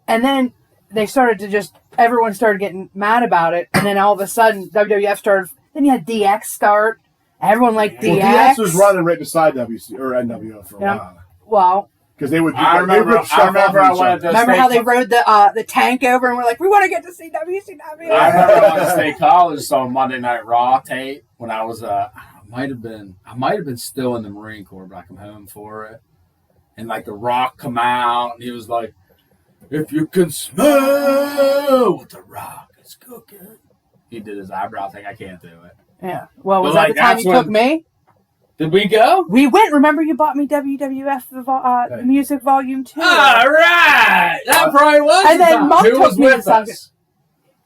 And then they started to everyone started getting mad about it, and then all of a sudden WWF started, then you had DX start, everyone liked DX. Well, DX was running right beside WC or NWO for a Yeah. while. Well, Because they would do I they remember. rip stuff off I each went other. to remember state how they rode the tank over, and we're like, we want to get to see WCW. I remember I went to State College, saw Monday Night Raw tape when I was I might have been still in the Marine Corps, but I come home for it. And like The Rock come out, and he was like, "If you can smell what The Rock is cooking," he did his eyebrow thing. I can't do it. Yeah. Well, was But, that like, the time that's you when- took me? Did we go? We went. Remember, you bought me WWF the music volume 2. All right, that probably was. And the then time. Mom Who took was me to with some- us?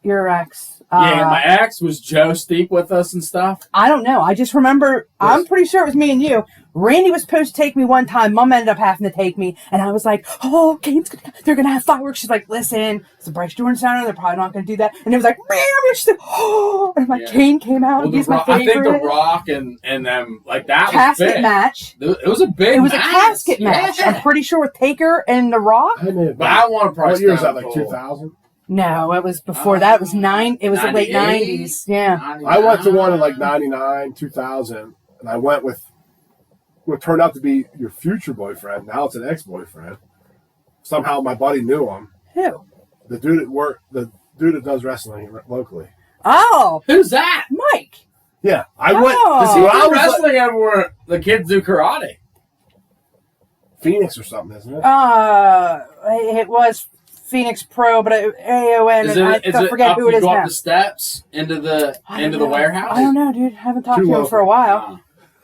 Your ex. Yeah, my ex was Joe Steep with us and stuff. I don't know. I just remember. I'm pretty sure it was me and you. Randy was supposed to take me one time. Mom ended up having to take me, and I was like, "Oh, Kane's they're gonna have fireworks." She's like, "Listen, it's a Bryce Jordan Center. They're probably not gonna do that." And it was like, "Man," she's like, "Oh," and my Yeah. Kane came out. Well, He's my I favorite. think The Rock and them like that casket was big. match. It was a big. It was a match. casket match. Yeah. I'm pretty sure with Taker and The Rock. I mean, But I want to price. what year was that? Stone Like Cold. 2000? No, it was before that. It was It was the late 98? '90s. Yeah. I went to one in like 99, 2000, and I went with what turned out to be your future boyfriend. Now it's an ex-boyfriend. Somehow my buddy knew him. Who? The dude the dude that does wrestling locally. Oh, Who's that? Mike. Yeah, I went Oh. to see When when I was wrestling everywhere, the kids do karate. Phoenix or something, isn't it? It was Phoenix Pro, but AON, Is and it, I forget up, who it you is go now. up the steps into the warehouse? I don't know, dude. Haven't talked Too to him local. for a while.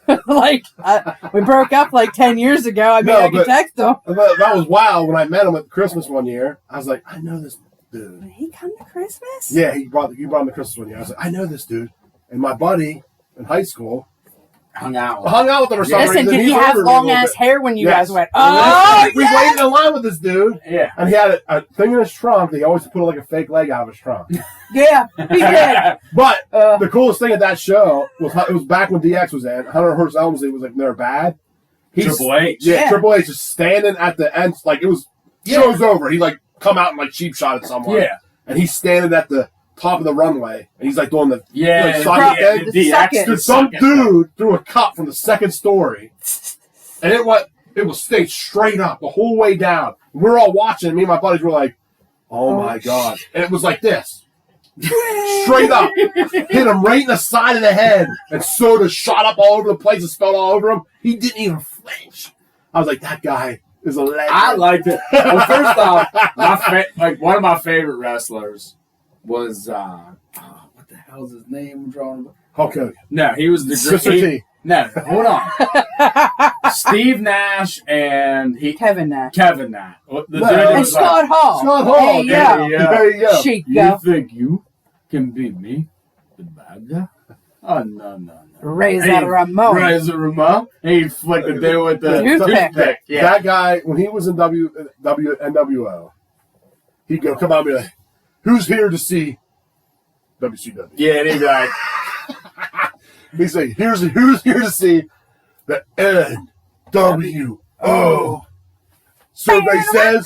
Oh. We broke up like 10 years ago. I mean, No, I could but- text him. That was wild. When I met him at Christmas one year, I was like, I know this dude. Did he come to Christmas? Yeah, you brought him to Christmas one year. I was like, I know this dude. And my buddy in high school Hung out. hung out with him or something. Listen, did he have long ass hair when you Yes. guys went? Oh, we yes! waited in line with this dude, Yeah. and he had a thing in his trunk. He always put like a fake leg out of his trunk. Yeah, he did. But Uh. the coolest thing at that show was it was back when DX was in. Hunter Hearst Helmsley was like, they're bad. Triple H. Yeah, Yeah. Triple H is standing at the end, like it was show's over. He like come out and like cheap shot at someone. Yeah. And he's standing at the top of the runway, and he's like doing the Yeah. like, suck it. the Suck DX it. Dude, some dude threw a cup from the second story, and it was stayed straight up the whole way down. We're all watching. Me and my buddies were like, "Oh my god!" And it was like this, straight up, hit him right in the side of the head, and soda shot up all over the place and spilled all over him. He didn't even flinch. I was like, "That guy is a legend." I liked it. Well, first off, one of my favorite wrestlers was what the hell's his name? I'm drawing. Hulk Hogan. No, he was the Sister T. No, hold on. Steve Nash and Kevin Nash. Kevin Nash. The dude No. that And was like, Scott Hall. Scott Hall. Hey, yeah. There you go. Chico. you think you can beat me, the bad guy? Oh no. Razor Ramon. Razor Ramon. He flicked the dude with the Toothpick. toothpick. Yeah. That guy, when he was in NWO, he'd go come out and be like, "Who's here to see WCW?" Yeah, and he'd be like, He's like, who's here to see the NWO? Survey says,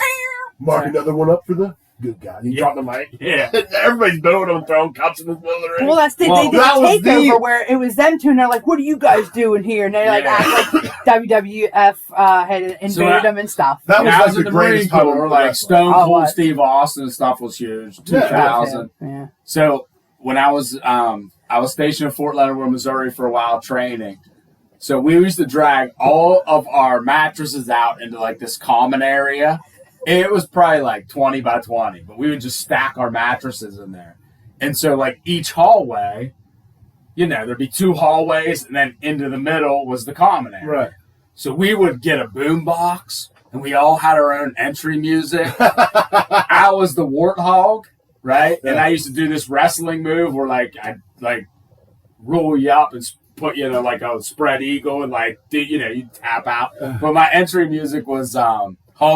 mark another one up for the good guy. He dropped the mic. yeah. Everybody's booing him, throwing cups in the middle of the ring. Well, that's they did that a was takeover the- where it was them two, and they're like, "What are you guys doing here?" And they like Yeah. act like WWF had invaded So, them and stuff. That And was I like was the in the Marine greatest time Corps, of like wrestling. Stone Oh, Cold what? Steve Austin stuff was huge. Yeah. 2000. Yeah. So when I was stationed in Fort Leonard Wood, Missouri for a while training. So we used to drag all of our mattresses out into like this common area. It was probably like 20 by 20, but we would just stack our mattresses in there. And so like each hallway, there'd be two hallways, and then into the middle was the common area. Right. So we would get a boom box, and we all had our own entry music. I was the warthog, right? Yeah. And I used to do this wrestling move where I'd roll you up and put you in like a spread eagle, and you tap out. But my entry music was Hog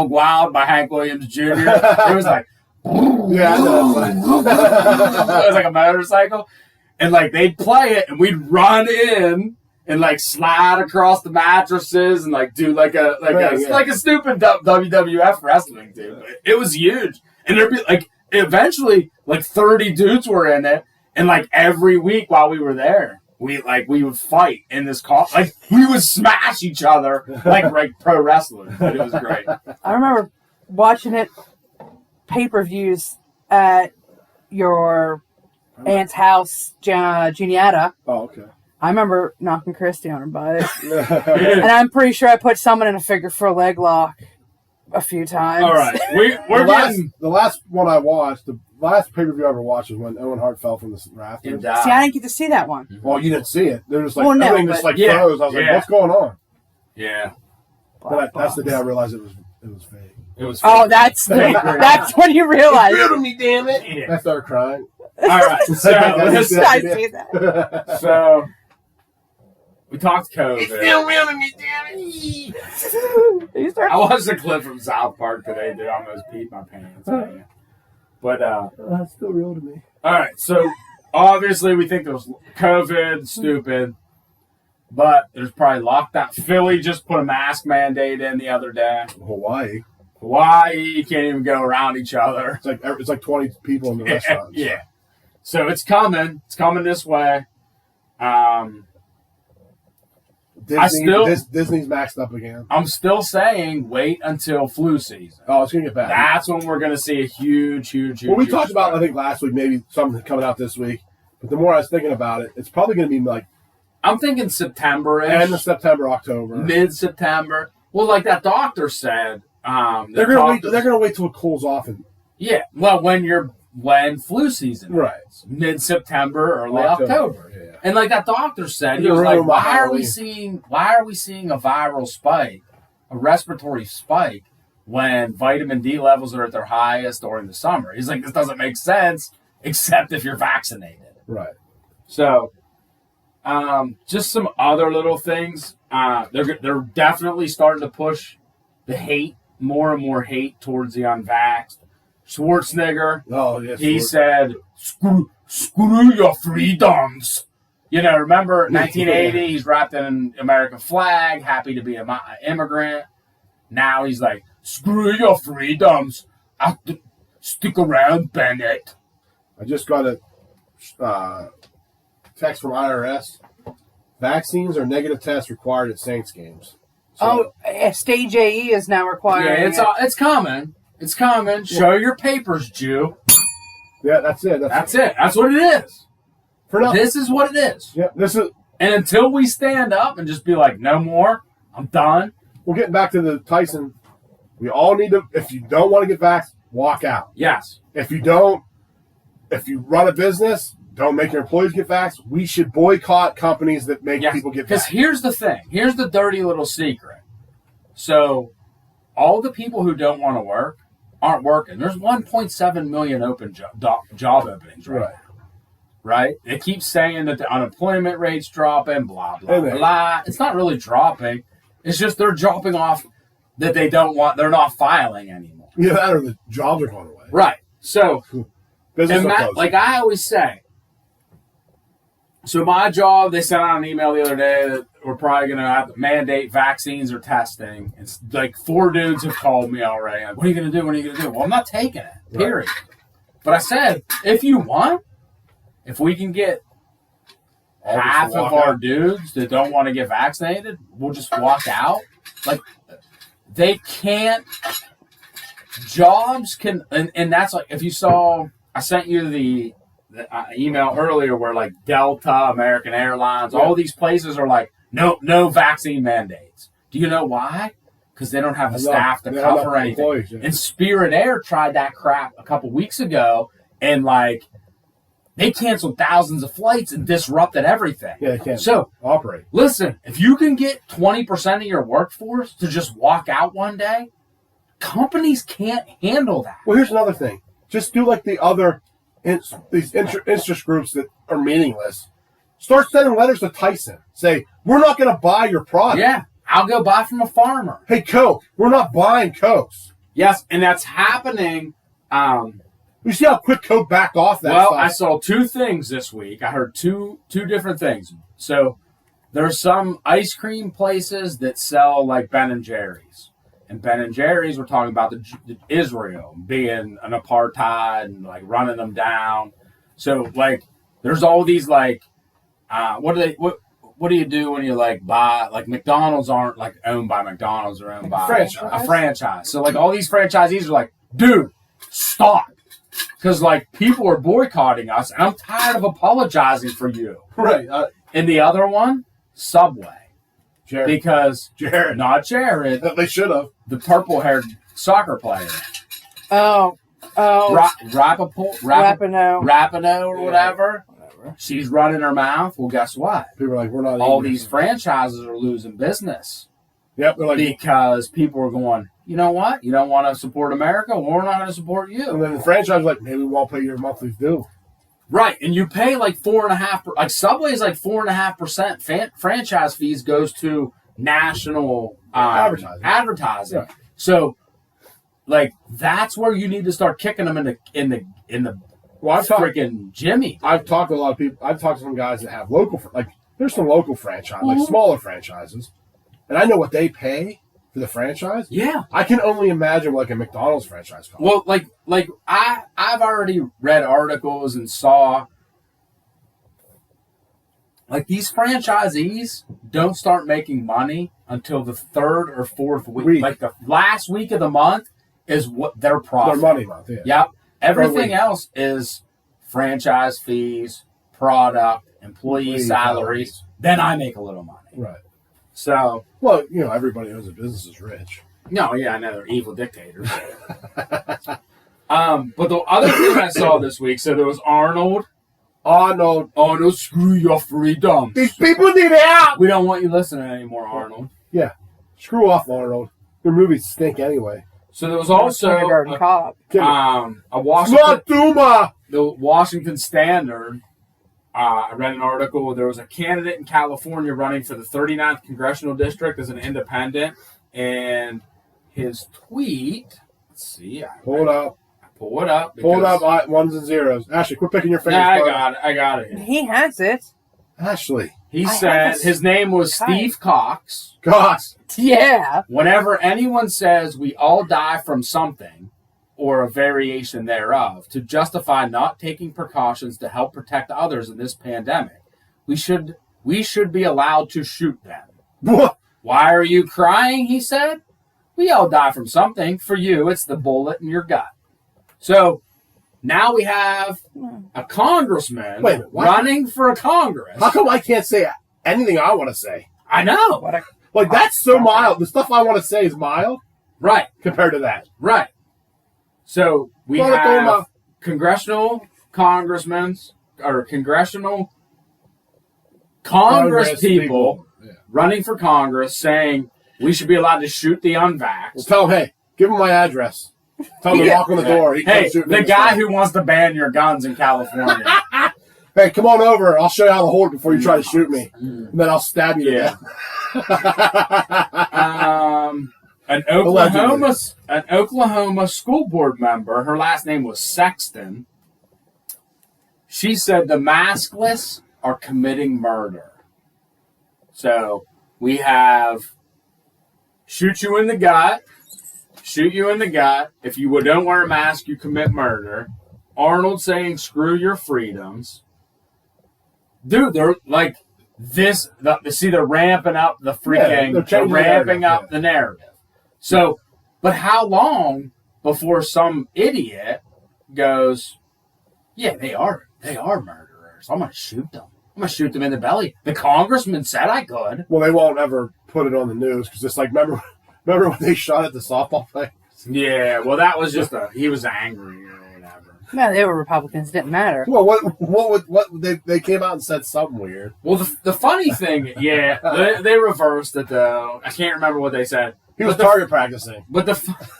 Wild by Hank Williams Jr. It was like Yeah, I know. it was like a motorcycle, and they'd play it, and we'd run in and slide across the mattresses and do like a stupid WWF wrestling dude. It was huge, and there'd be eventually 30 dudes were in it, and every week while we were there, we would fight in this car, we would smash each other like pro wrestlers. But it was great. I remember watching it pay-per-views at your aunt's house, Juniata. Oh, okay. I remember knocking Christy on her butt. And I'm pretty sure I put someone in a figure for a leg lock a few times. All right, we're getting. The last one I watched, the last pay-per-view I ever watched was when Owen Hart fell from the rafters. And, See, I didn't get to see that one. Well, you didn't see it. They're just Well, no, everything just but- Yeah, froze. I was like, yeah. what's going on? Yeah, But that's the day I realized it was fake. it was. Oh, that's when you realize. Riddle me, damn it! Yeah. I started crying. All right, so I see that. so we talked COVID. riddling me, damn it! You start- I watched a clip from South Park today that almost peed my pants. Man. But That's still real to me. all right, so obviously we think there's COVID, stupid, but there's probably lockdown. Philly just put a mask mandate in the other day. Hawaii. Hawaii, you can't even go around each other. It's like 20 people in the restaurant. Yeah. So it's coming. It's coming this way. Disney's maxed up again. I'm still saying wait until flu season. Oh, it's going to get bad. That's when we're going to see a huge. Well, we talked about, I think, last week, maybe something coming out this week. But the more I was thinking about it, it's probably going to be like... I'm thinking September-ish. End of September, October. Mid-September. Well, like that doctor said... they're going to wait till it cools off. Yeah. Well, when flu season right. is. Mid-September, early October. Yeah. And like that doctor said, he was like, why are we seeing a viral spike, a respiratory spike, when vitamin D levels are at their highest during the summer? He's like, this doesn't make sense, except if you're vaccinated. Right. So, just some other little things. They're definitely starting to push the hate, more and more hate towards the unvaxxed. Schwarzenegger, he said, screw your freedoms. You know, remember 1980, he's wrapped in an American flag, happy to be an immigrant. Now he's like, screw your freedoms. Stick around, Bennett. I just got a text from IRS. Vaccines or negative tests required at Saints games. So, Stage AE is now required. Yeah, it's coming. It's coming. Show your papers, Jew. Yeah, that's it. That's it. That's what it is. For now. This is what it is. Yeah, and until we stand up and just be like, no more, I'm done. We're getting back to the Tyson. We all need to, if you don't want to get vaxxed, walk out. Yes. If you run a business, don't make your employees get vaxxed. We should boycott companies that make people get vaxxed. Because here's the thing. Here's the dirty little secret. So all the people who don't want to work aren't working. There's 1.7 million open job openings right now. Right? They keep saying that the unemployment rate's dropping, blah, blah, blah. It's not really dropping. It's just they're dropping off that they don't want, they're not filing anymore. Yeah, that or the jobs are going away. Right. So, Business like I always say, so my job, they sent out an email the other day that we're probably going to have to mandate vaccines or testing. It's like 4 dudes have called me already. Like, what are you going to do? What are you going to do? Well, I'm not taking it, period. Right. But I said, if you want, if we can get half of our dudes that don't want to get vaccinated, we'll just walk out. Like, they can't. Jobs can, and that's like, if you saw, I sent you the email earlier where like Delta, American Airlines, all these places are like, no vaccine mandates. Do you know why? Because they don't have the staff to cover anything. And Spirit Air tried that crap a couple weeks ago, and like, they canceled thousands of flights and disrupted everything. Yeah, they can't operate. Listen, if you can get 20% of your workforce to just walk out one day, companies can't handle that. Well, here's another thing. Just do like the other, these interest groups that are meaningless. Start sending letters to Tyson. Say, we're not going to buy your product. Yeah, I'll go buy from a farmer. Hey, Coke, we're not buying Cokes. Yes, and that's happening. You see how quick Coke backed off that stuff? I saw 2 things this week. I heard two different things. So there's some ice cream places that sell like Ben & Jerry's. And Ben & Jerry's, we're talking about the Israel being an apartheid and like running them down. So like there's all these like what do you do when you like buy, like McDonald's aren't like owned by McDonald's, they're owned by a franchise. So like all these franchisees are like, dude, stop. Because, like, people are boycotting us, and I'm tired of apologizing for you. Right. And the other one, Subway. Jared. Because, not Jared. They should have. The purple-haired soccer player. Oh. Rapinoe or whatever. She's running her mouth. Well, guess what? People are like, we're not. All these franchises are losing business. Yep. They're like, because people are going, you know what? You don't want to support America? Well, we're not going to support you. And then the franchise is like, maybe we won't pay your monthly due. Right. And you pay like 4.5%. Like Subway is like 4.5% franchise fees goes to national advertising. Yeah. So, like, that's where you need to start kicking them in the freaking Jimmy. I've talked to a lot of people. I've talked to some guys that have local, like, there's some local franchise, like smaller franchises. And I know what they pay To the franchise? Yeah. I can only imagine what, like a McDonald's franchise costs. Well, like I've already read articles and saw like these franchisees don't start making money until the third or fourth week. Like the last week of the month is what their profit. Their money month, yeah. Yep. Everything else is franchise fees, product, employee salaries. Then I make a little money. Right. So, well, you know, everybody who owns a business is rich. No, yeah, I know they're evil dictators. But the other thing I saw this week, so there was Arnold, screw your freedom. These people need out. We don't want you listening anymore, Arnold. Yeah, screw off, Arnold. Your movies stink anyway. So there was also a Washington, the Washington Standard. I read an article. There was a candidate in California running for the 39th congressional district as an independent, and his tweet. Let's see. Pull it up. Pull it up. Ones and zeros. Ashley, quit picking your fingers. Yeah, I got it. He has it. Ashley. He said his name was Steve Cox. Cox. Yeah. Whenever anyone says we all die from something, or a variation thereof, to justify not taking precautions to help protect others in this pandemic, we should be allowed to shoot them. What? Why are you crying? He said. We all die from something. For you, it's the bullet in your gut. So now we have a congressman running for a Congress. How come I can't say anything I want to say? I know. Like, that's so mild. The stuff I want to say is mild. Right. Compared to that. Right. So we have congressional congressmen or congressional Congress people running for Congress saying we should be allowed to shoot the unvaxxed. Well, tell them, hey, give them my address. Tell them to knock on the door. Hey, the guy who wants to ban your guns in California. Hey, come on over. I'll show you how to hold it before you try to shoot me. And then I'll stab you to death. An Oklahoma school board member, her last name was Sexton, she said the maskless are committing murder. So we have shoot you in the gut. If you don't wear a mask, you commit murder. Arnold saying screw your freedoms. Dude, they're like this. They're ramping up the freaking. They're ramping up the narrative. So, but how long before some idiot goes, yeah, they are murderers. I'm going to shoot them. I'm going to shoot them in the belly. The congressman said I could. Well, they won't ever put it on the news because it's like, remember when they shot at the softball players? Yeah, well, that was just he was angry or whatever. No, they were Republicans. It didn't matter. Well, what they came out and said something weird. Well, the funny thing, they reversed it though. I can't remember what they said. He was target practicing. But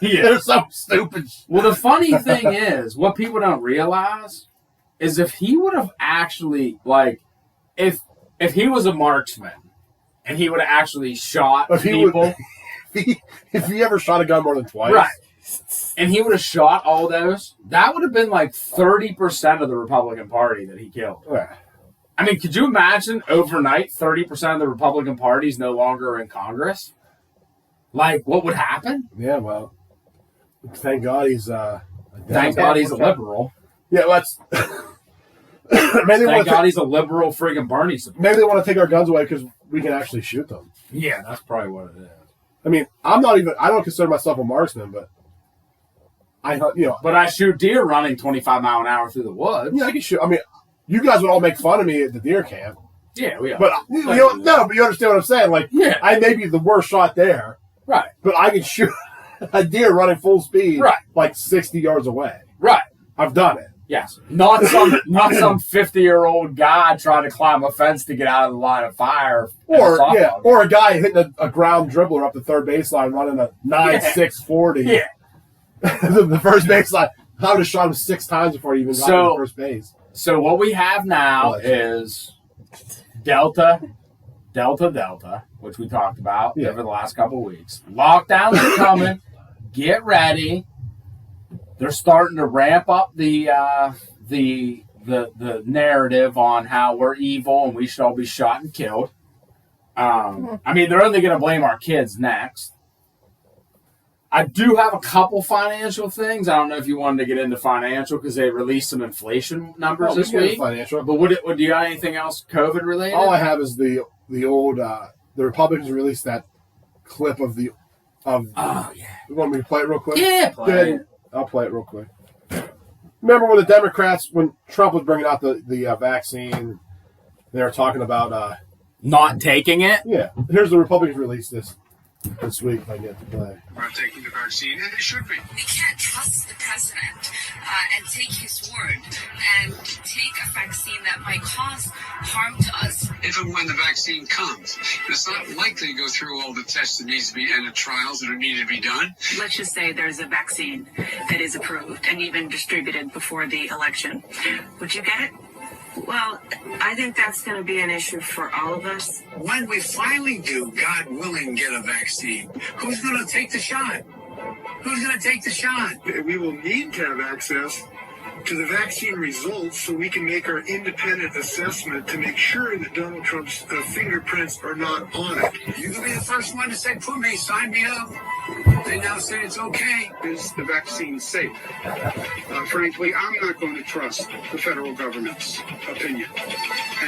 They're so stupid. Well, the funny thing is, what people don't realize is if he would have actually, like, if he was a marksman and he would have actually shot people. If he ever shot a gun more than twice. Right. And he would have shot all those, that would have been like 30% of the Republican Party that he killed. Yeah. I mean, could you imagine overnight 30% of the Republican Party is no longer in Congress? Like, what would happen? Yeah, well, thank God he's a liberal. Yeah, let's. Thank God he's a liberal friggin' Bernie supporter. Maybe they want to take our guns away because we can actually shoot them. Yeah, that's probably what it is. I mean, I don't consider myself a marksman, but But I shoot deer running 25 mile an hour through the woods. Yeah, I can shoot. I mean, you guys would all make fun of me at the deer camp. Yeah, we are. But but you understand what I'm saying? Like, yeah. I may be the worst shot there. Right. But I can shoot a deer running full speed, right, like 60 yards away. Right. I've done it. Yes. Not some 50-year-old guy trying to climb a fence to get out of the line of fire. Or a guy hitting a ground dribbler up the third baseline running a 9.6 40. Yeah. the first baseline. I would have shot him 6 times before he even got to first base. So what we have now is Delta, which we talked about over the last couple of weeks. Lockdowns are coming. Get ready. They're starting to ramp up the narrative on how we're evil and we should all be shot and killed. I mean, they're only going to blame our kids next. I do have a couple financial things. I don't know if you wanted to get into financial because they released some inflation numbers this week. Financial. But do you got anything else COVID related? All I have is the old the Republicans released that clip of the Oh yeah. You want me to play it real quick? Yeah, play it. I'll play it real quick. Remember when the Democrats, when Trump was bringing out the vaccine, they were talking about Not taking it? yeah. Here's the Republicans released this week. If I get to play. About taking the vaccine, and it should be. We can't trust the president and take his word and take a vaccine that might cause harm to us. If and when the vaccine comes, it's not likely to go through all the tests that needs to be and the trials that are needed to be done. Let's just say there's a vaccine that is approved and even distributed before the election. Would you get it? Well, I think that's going to be an issue for all of us. When we finally do, God willing, get a vaccine, who's going to take the shot? Who's going to take the shot? We will need to have access to the vaccine results so we can make our independent assessment to make sure that Donald Trump's fingerprints are not on it. You can be the first one to say, put me, sign me up. They now say it's okay. Is the vaccine safe? Frankly, I'm not going to trust the federal government's opinion.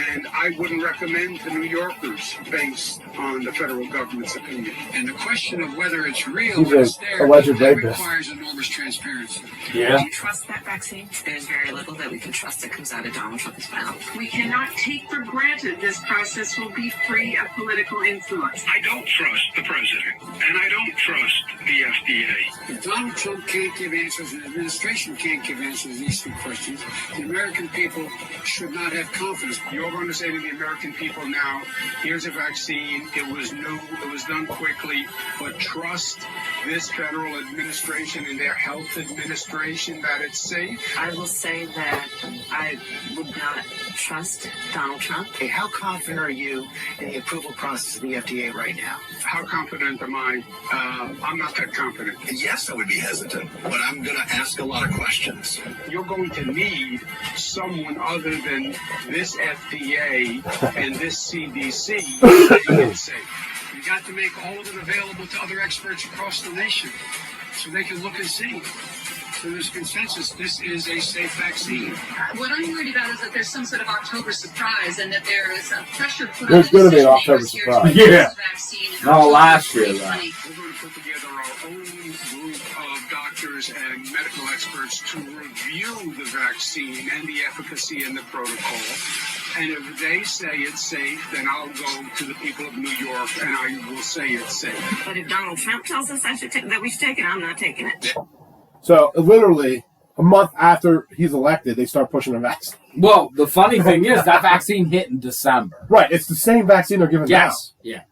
And I wouldn't recommend to New Yorkers based on the federal government's opinion. And the question of whether it's real He's when it's a there, alleged that rapist. requires enormous transparency. Yeah. Do you trust that vaccine? There's very little that we can trust that comes out of Donald Trump's mouth. We cannot take for granted this process will be free of political influence. I don't trust the president, and I don't trust the FDA. If Donald Trump can't give answers and the administration can't give answers to these two questions, the American people should not have confidence. You're going to say to the American people now, here's a vaccine, it was new, it was done quickly, but trust this federal administration and their health administration that it's safe? I will say that I would not trust Donald Trump. Hey, how confident are you in the approval process of the FDA right now? How confident am I? I'm not that confident. Yes, I would be hesitant, but I'm going to ask a lot of questions. You're going to need someone other than this FDA and this CDC to make it safe. You got to make all of it available to other experts across the nation so they can look and see. So there's consensus, this is a safe vaccine. What I'm worried about is that there's some sort of October surprise and that there is a pressure put There's on going the to be an decision October makers here to surprise. use Yeah. the vaccine in No, last year, 2020. We're going to put together our own group of doctors and medical experts to review the vaccine and the efficacy and the protocol. And if they say it's safe, then I'll go to the people of New York and I will say it's safe. But if Donald Trump tells us that we should take it, I'm not taking it. So literally a month after he's elected, they start pushing a vaccine. Well, the funny thing is that vaccine hit in December. Right, it's the same vaccine they're giving Yes. Yeah.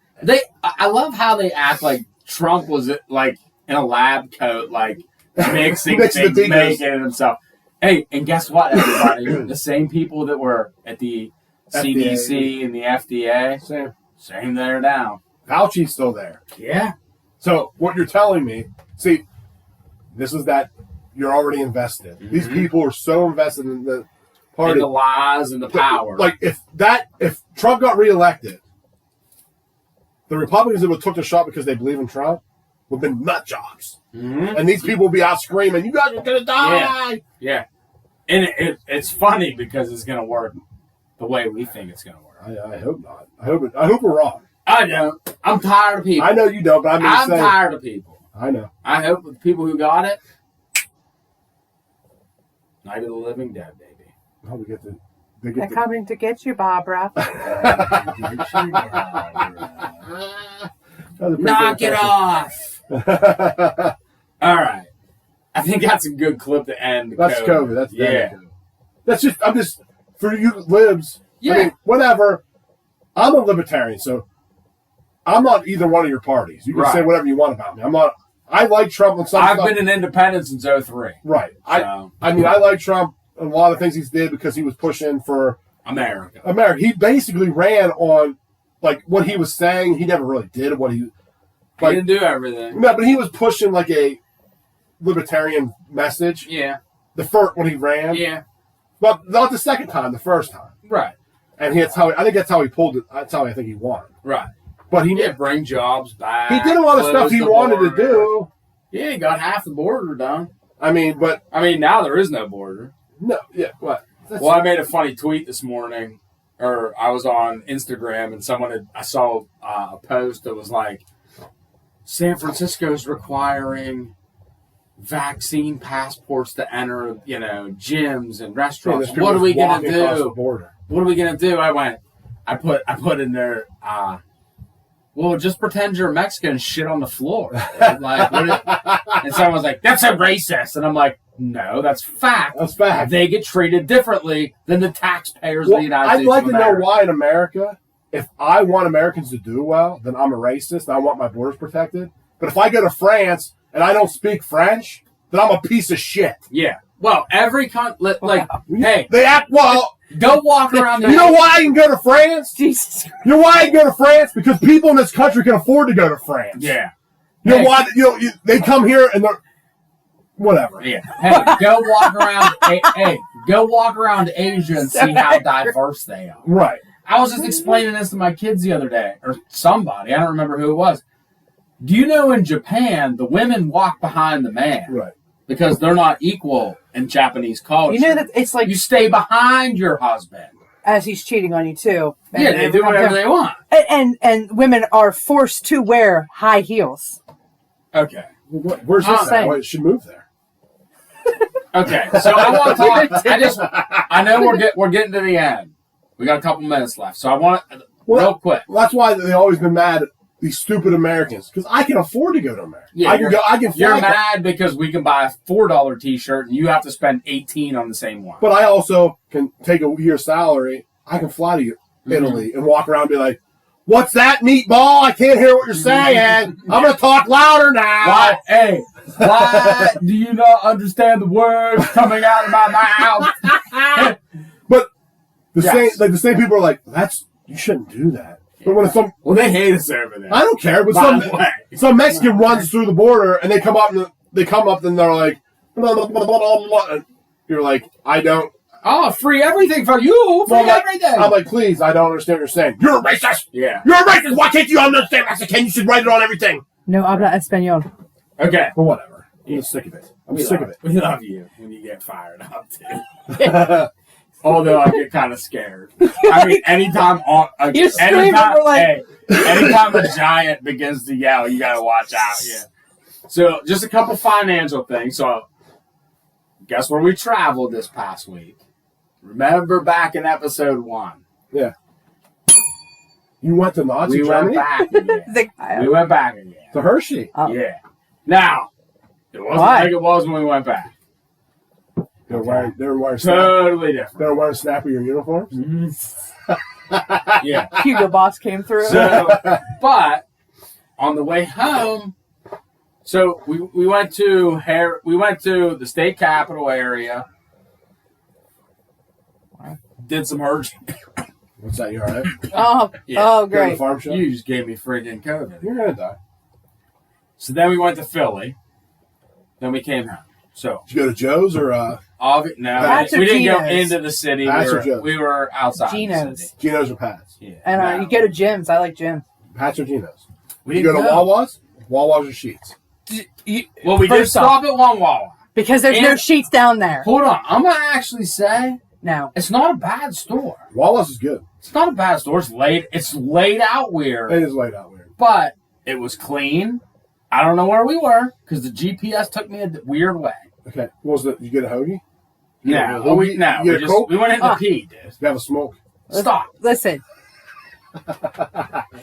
I love how they act like Trump was like in a lab coat, like mixing Mixing the things, beans. making it himself. Hey, and guess what, everybody? The same people that were at the FDA. CDC and the FDA, same there now. Fauci's still there. Yeah. So what you're telling me, see, this is that you're already invested. Mm-hmm. These people are so invested in the party. And the lies and the power. Like if Trump got reelected, the Republicans that would have took the shot because they believe in Trump would have been nut jobs. Mm-hmm. And these people would be out screaming, "You guys are gonna die!" Yeah. And it's funny because it's going to work the way we think it's going to work. I hope not. I hope we're wrong. I don't. I'm tired of people. I know you don't, but I'm saying, tired of people. I know. I hope the people who got it, Night of the Living Dead, baby. I hope we get the. They're coming to get you, Barbara. Knock it off. All right. I think that's a good clip to end. That's COVID. That's yeah. COVID. That's just. I'm just for you libs. Yeah. I mean, whatever. I'm a libertarian, so I'm not either one of your parties. You can say whatever you want about me. I'm not. I like Trump and some I've stuff. been an independent since 2003. Right. So. I mean, I like Trump and a lot of things he did because he was pushing for America. He basically ran on like what he was saying. He never really did what he. Like, He didn't do everything. No, but he was pushing like a libertarian message. Yeah. The first when he ran. Yeah. But not the second time. The first time. Right. And I think that's how he pulled it. That's how I think he won. Right. But he did bring jobs back. He did a lot of stuff he wanted to do. Yeah, he got half the border done. I mean, now there is no border. No, yeah, what? Well, I made a funny tweet this morning, or I was on Instagram, and I saw a post that was like, San Francisco's requiring vaccine passports to enter, gyms and restaurants. What are we going to do? What are we going to do? I put in there, well, just pretend you're Mexican and shit on the floor. And someone was like, that's a racist. And I'm like, no, that's fact. That's fact. They get treated differently than the taxpayers of the United States. I'd like to know why in America, if I want Americans to do well, then I'm a racist. I want my borders protected. But if I go to France and I don't speak French, then I'm a piece of shit. Yeah. Well, every hey, they act well. Go walk around. You know why I can go to France? Jesus. You know why I can go to France? Because people in this country can afford to go to France. Yeah. You know why? They come here and they're whatever. Yeah. Hey, go walk around. Go walk around Asia and see how diverse they are. Right. I was just explaining this to my kids the other day, or somebody. I don't remember who it was. Do you know in Japan the women walk behind the man? Right. Because they're not equal in Japanese culture. You know that it's like you stay behind your husband as he's cheating on you too. Yeah, they do whatever they want. And women are forced to wear high heels. Okay. Where's this at? Why should move there? Okay, so I want to talk. I know we're getting to the end. We got a couple minutes left, so I want real quick. Well, that's why they've always been mad at these stupid Americans, because I can afford to go to America. Yeah, I can go. I can. You're mad because we can buy a $4 T-shirt and you have to spend $18 on the same one. But I also can take a year's salary. I can fly to Italy and walk around and be like, "What's that, meatball? I can't hear what you're saying. I'm going to talk louder now." Why do you not understand the words coming out of my mouth? But the same people are like, you shouldn't do that. But when they hate us over there. I don't care. But some Mexican runs through the border and they come up and they're like, blah, blah, blah, blah, blah, blah. And you're like, I don't. Oh, free everything for you. Everything. I'm like, please, I don't understand what you're saying. You're a racist. Yeah. You're a racist. Why can't you understand Mexican? You should write it on everything. No habla español. Okay. Well, whatever. I'm sick of it. I'm sick of it. We love you when you get fired up, too. Although I get kind of scared. I mean, anytime a giant begins to yell, you got to watch out. Yeah. So, just a couple financial things. So, guess where we traveled this past week? Remember back in episode 1? Yeah. You went to Nazi Germany? Went back again. We went back again. To Hershey? Oh. Yeah. Now, it wasn't like it was when we went back. They were wearing totally different. They were wearing snappier uniforms? Mm-hmm. Yeah. Hugo Boss came through. So, but on the way home, so we went to the state capital area. Did some urgent. What's that? You all right? Oh, great. The farm show? You just gave me friggin' COVID. You're gonna die. So then we went to Philly. Then we came home. So did you go to Joe's or no? We didn't go into the city. We were outside. Geno's. Geno's or Pat's? Yeah. And you go to gyms. I like gyms. Pat's or Geno's? We you go to Wawa's? Wawa's or Sheets? Well, we did stop at one Wawa. Because there's no Sheets down there. Hold on. I'm going to actually say, no, it's not a bad store. Wawa's is good. It's not a bad store. It's laid out weird. It is laid out weird. But it was clean. I don't know where we were because the GPS took me a weird way. Okay. What was it? Did you get a hoagie? No. We went in to pee, dude. Did you have a smoke? Stop. Listen.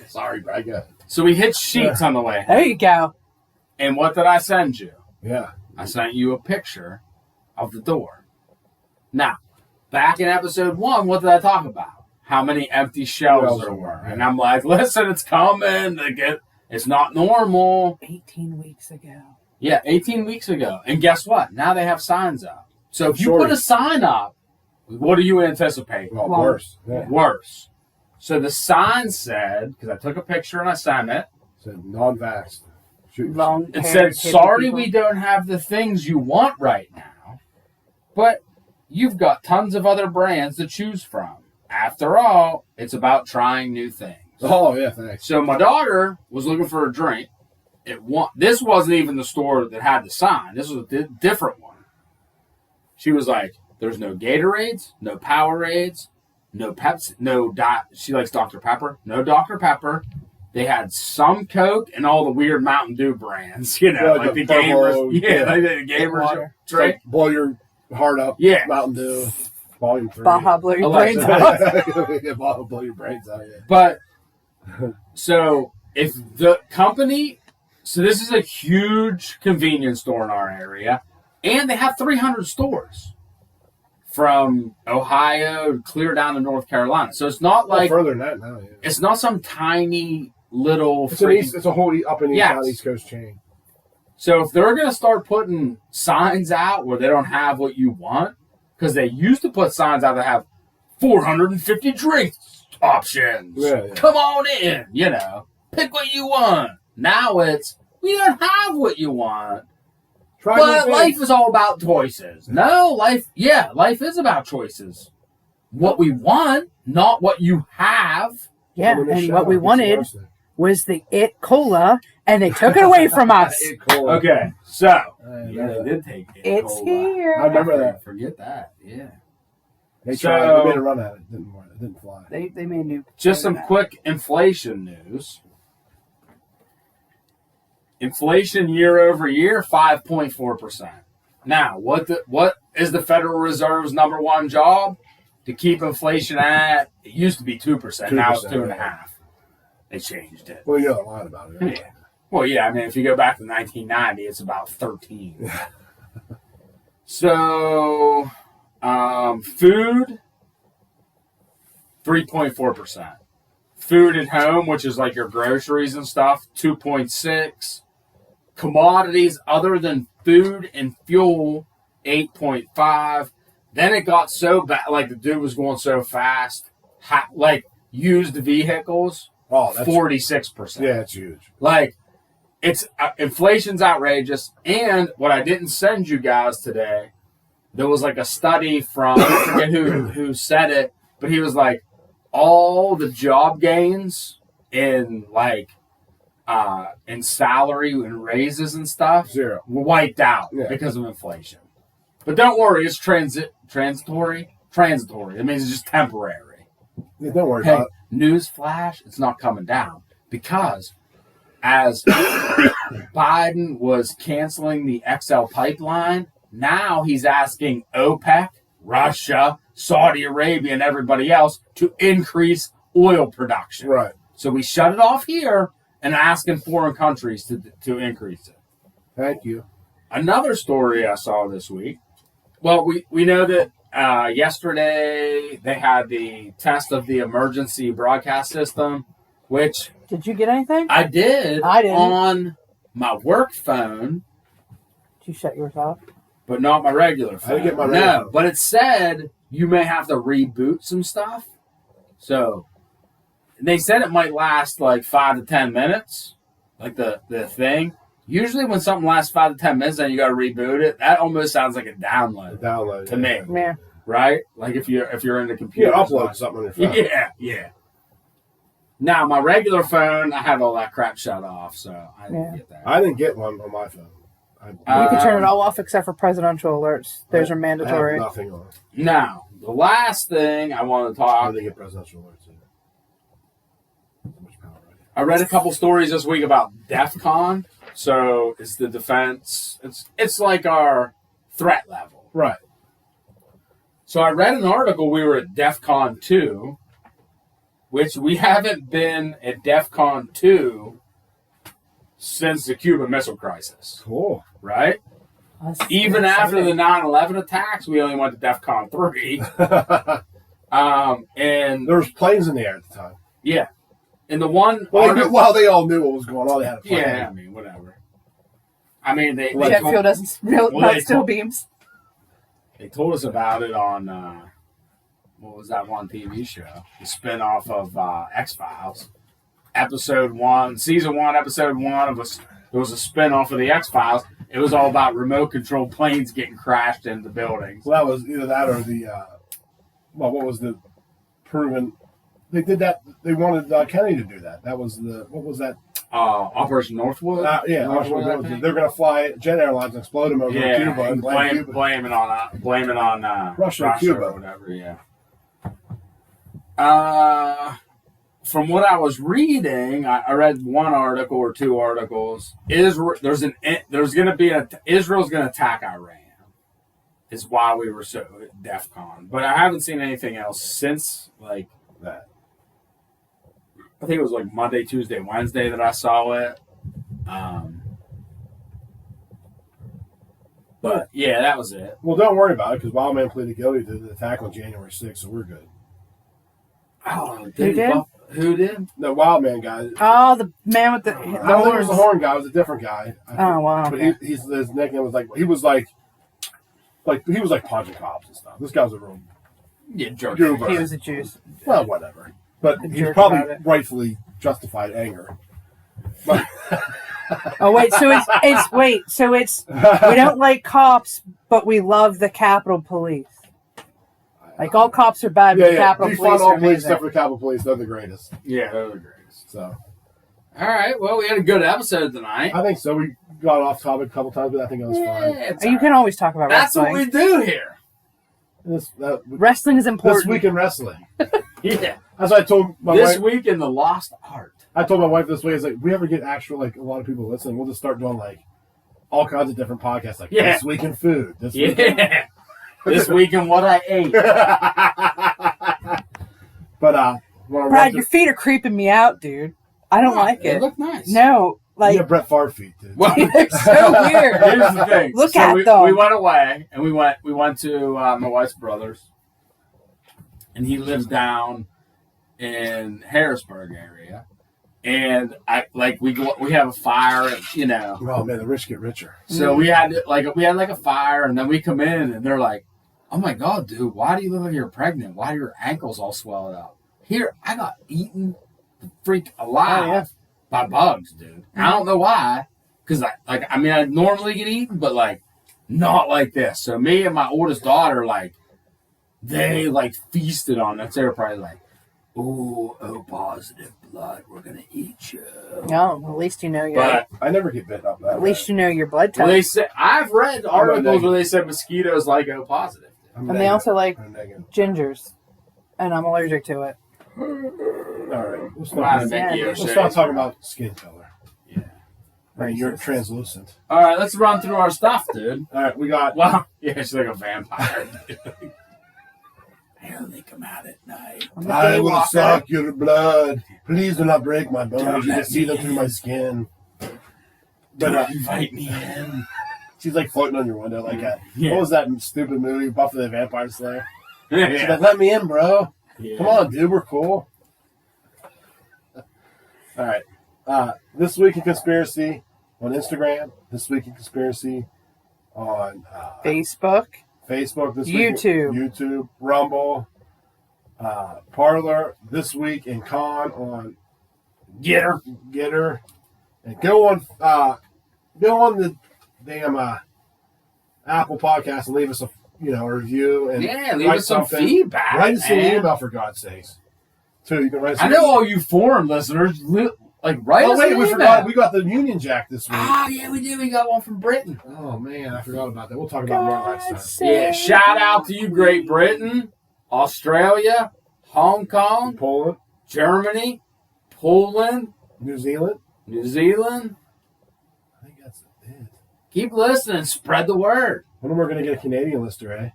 Sorry, Brad. Go ahead. So we hit Sheets on the way. There you go. And what did I send you? Yeah. I sent you a picture of the door. Now, back in episode 1, what did I talk about? How many empty shelves there were. And I'm like, listen, it's coming. It's not normal. 18 weeks ago. Yeah, 18 weeks ago. And guess what? Now they have signs up. So if you put a sign up, what do you anticipate? Well, worse. Yeah. Worse. So the sign said, because I took a picture and I signed it. Said non-vaxxed. It said, sorry we don't have the things you want right now, but you've got tons of other brands to choose from. After all, it's about trying new things. Oh, yeah, thanks. So my daughter was looking for a drink, This wasn't even the store that had the sign. This was a different one. She was like, there's no Gatorades, no Powerades, no Pepsi, she likes Dr. Pepper, no Dr. Pepper. They had some Coke and all the weird Mountain Dew brands, like the gamers. Like the gamers drink. Like blow your heart up. Yeah. Mountain Dew. Volume 3. Baja blow your brains out. Baja blow your brains out, yeah. But, so, if the company, so this is a huge convenience store in our area, and they have 300 stores from Ohio clear down to North Carolina. So it's not like further than that now. Yeah. It's not some tiny little. It's a whole up and down East Coast chain. So if they're going to start putting signs out where they don't have what you want, because they used to put signs out that have 450 drink options. Yeah. Come on in, pick what you want. Now it's we don't have what you want. But life is all about choices. No, life is about choices. What we want, not what you have. Yeah, and what we wanted was the It Cola, and they took it away from us. Okay, so they did take it. It's Cola. here. I remember that. Forget that. Yeah. They tried. They made a run at it. It didn't fly. They made new. Just some quick inflation news. Inflation year over year, 5.4%. Now, what is the Federal Reserve's number one job? To keep inflation at, it used to be 2%. Now it's 2.5%. They changed it. Well, you know a lot about it. Yeah. Well, yeah, I mean, if you go back to 1990, it's about 13. So, food, 3.4%. Food at home, which is like your groceries and stuff, 2.6%. Commodities other than food and fuel, 8.5%. Then it got so bad, like the dude was going so fast, like used vehicles, 46%. Yeah, it's huge. Like, it's inflation's outrageous. And what I didn't send you guys today, there was like a study from, I forget who said it, but he was like, all the job gains in like, in salary and raises and stuff, zero, were wiped out because of inflation. But don't worry, it's transitory. It means it's just temporary. Yeah, don't worry about it. News flash, it's not coming down. Because as Biden was canceling the XL pipeline, now he's asking OPEC, Russia, Saudi Arabia, and everybody else to increase oil production. Right. So we shut it off here and asking foreign countries to increase it. Thank you. Another story I saw this week. Well, we know that yesterday they had the test of the emergency broadcast system, which... Did you get anything? I did. I didn't. On my work phone. Did you shut yours off? But not my regular phone. I didn't get my regular phone. But it said you may have to reboot some stuff. So... They said it might last like 5 to 10 minutes, like the thing. Usually when something lasts 5 to 10 minutes and you got to reboot it, that almost sounds like a download to me. Yeah. Right? Like if you're in the computer. Yeah, upload something on your phone. Yeah. Now, my regular phone, I have all that crap shut off, so I didn't get that. I didn't get one on my phone. You can turn it all off except for presidential alerts. Those are mandatory. I have nothing on. Now, the last thing I want to talk... I didn't get presidential alerts either. I read a couple stories this week about DEF CON. So it's the defense. It's like our threat level. Right. So I read an article. We were at DEF CON 2, which we haven't been at DEF CON 2 since the Cuban Missile Crisis. Cool. Right? Even after the 9/11 attacks, we only went to DEF CON 3. And there was planes in the air at the time. Yeah. And the one... Well, they all knew what was going on. They had a plan. Yeah, I mean, whatever. I mean, they... Jet fuel doesn't melt steel beams. They told us about it on, what was that one TV show? The spinoff of X-Files. Season 1, episode 1 there was a spinoff of the X-Files. It was all about remote-controlled planes getting crashed into buildings. Well, that was either that or the... what was the proven... They did that. They wanted Kennedy to do that. That was the... What was that? Operation Northwood. Yeah, they're going to fly jet airlines and explode them over Cuba and blame it on Russia and Cuba or whatever. Yeah. From what I was reading, I read one article or two articles. Israel's going to attack Iran. Is why we were so DEFCON. But I haven't seen anything else since like that. I think it was like Monday, Tuesday, Wednesday that I saw it. But yeah, that was it. Well, don't worry about it because Wild Man pleaded guilty to the attack on January 6th, so we're good. Oh, Who did? Who did? The Wild Man guy. Oh, the man with the I don't think it was the horn guy. It was a different guy. Oh, wow. But his nickname was like he was punching cops and stuff. This guy was a real jerk. He was a juice. Well, whatever. But he's probably rightfully justified anger. But oh wait, so it's we don't like cops, but we love the Capitol Police. Like all cops are bad, but the Capitol Police are amazing. Except for the Capitol Police, they're the greatest. Yeah, they're the greatest. So, all right. Well, we had a good episode tonight. I think so. We got off topic a couple times, but I think it was fine. You can always talk about wrestling. That's what we do here. Wrestling is important. This week in wrestling. Yeah. That's what I told my wife. This week in the lost art. I told my wife this week, I was like, we ever get actual, like, a lot of people listening, we'll just start doing, like, all kinds of different podcasts, like, This Week in Food. This week in what I ate. But, Brad, your feet are creeping me out, dude. I don't like it. They look nice. No. Like, you have Brett Favre feet, dude. Well, they look so weird. Here's the thing. Look at them. We went away, and we went to my wife's brother's, and he lives down in Harrisburg area, and we have a fire, you know. Oh man, the rich get richer. So we had a fire, and then we come in, and they're like, "Oh my god, dude, why do you look like you're pregnant? Why are your ankles all swelled up?" Here, I got eaten the freak alive by bugs, dude. I don't know why, because I normally get eaten, but like not like this. So me and my oldest daughter, they feasted on it. So they were probably like, "Ooh, O positive blood, we're gonna eat you." No, at least you know your. But I never get bit up that. At least you know your blood type. Well, they say I've read articles where they said mosquitoes like O positive, and they also like gingers, and I'm allergic to it. All right, let's not talk about skin color. Yeah, right. You're translucent. All right, let's run through our stuff, dude. All right, we got. Well, yeah, she's like a vampire. I only come out at night. I will suck your blood. Please do not break my bones. You can see them through my skin. But invite me in. She's like floating on your window like that. Yeah. What was that stupid movie, Buffy the Vampire Slayer? Yeah. She's like, "Let me in, bro. Yeah. Come on, dude. We're cool." All right. This Week in Conspiracy on Instagram. This Week in Conspiracy on Facebook. This YouTube. Week YouTube. Rumble. Parlor. This Week in Con on Getter. And go on the damn Apple Podcast and leave us a review and leave us some feedback. Write us an email for God's sakes. Too, you can write. I know all you foreign listeners write us. Oh wait, we forgot. We got the Union Jack this week. Ah, yeah, we did. We got one from Britain. Oh man, I forgot about that. We'll talk about more next time. Yeah, shout out to you, Great Britain, Australia, Hong Kong, Poland, Germany, Poland, New Zealand. I think that's it. Keep listening. Spread the word. When are we going to get a Canadian lister, eh?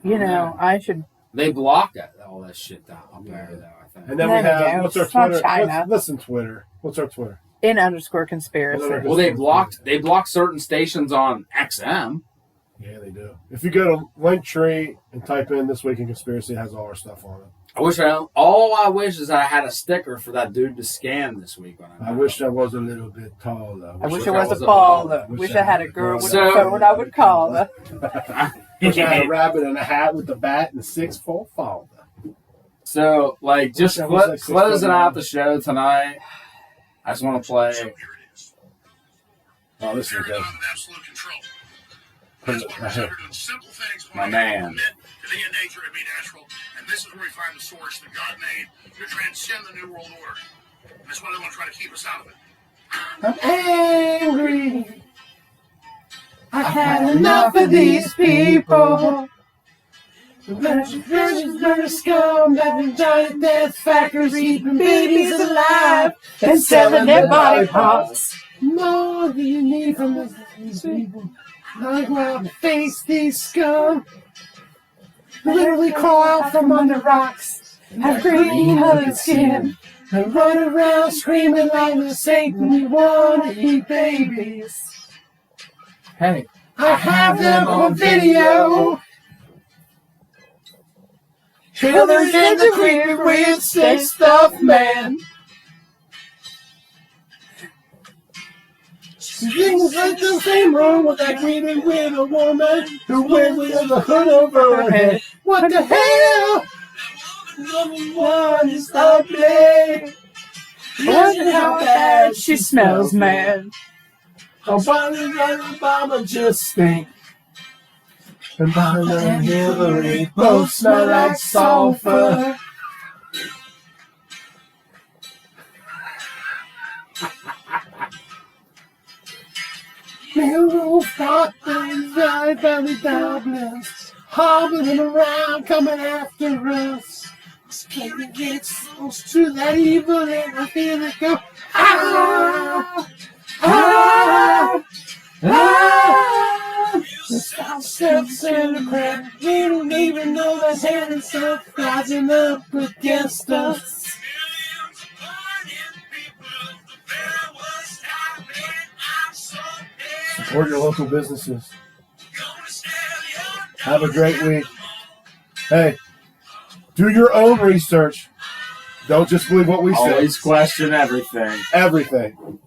I should. They block all that shit down up there, though, I think. And then we have, what's our Twitter? Listen, Twitter. What's our Twitter? _conspiracy. Well, they blocked certain stations on XM. Yeah, they do. If you go to Linktree and type in This Week in Conspiracy, it has all our stuff on it. All I wish is I had a sticker for that dude to scan this week. I wish I was a little bit taller. I wish I was a baller. Wish I had a girl with a phone I would call her. Wish I had a rabbit in a hat with a bat and 6'4" father. So, just closing out the show tonight, I just want to play. Oh, this is good. My man. And this is where we find the source that God made to transcend the New World Order. And that's why they want to try to keep us out of it. I'm angry. I've had enough of these people. Murder scum, giant death factors, eating babies alive and selling their body parts. More do you need from these people? I go out and face these scum. Literally crawl out from under rocks, have green colored skin, and run around screaming like the Satan. We want to eat babies. Hey, I have them on video. Killers in the creepy weird sick stuff, man. Things like the same room with that creepy widow woman who wears with the hood over her head. What the hell? Number one is ugly. Wonder how bad she smells, man. Obama and Obama just stink. And Obama and Hillary both smell like sulfur. Little hot things, I belly doublets, hobbling around, coming after us. Can we get close to that evil and I feel it go, ah, ah, ah. The south steps in the crowd, we don't even know there's heading stuff rising up against us. Support your local businesses. Have a great week. Hey, do your own research. Don't just believe what we say. Always question everything. Everything.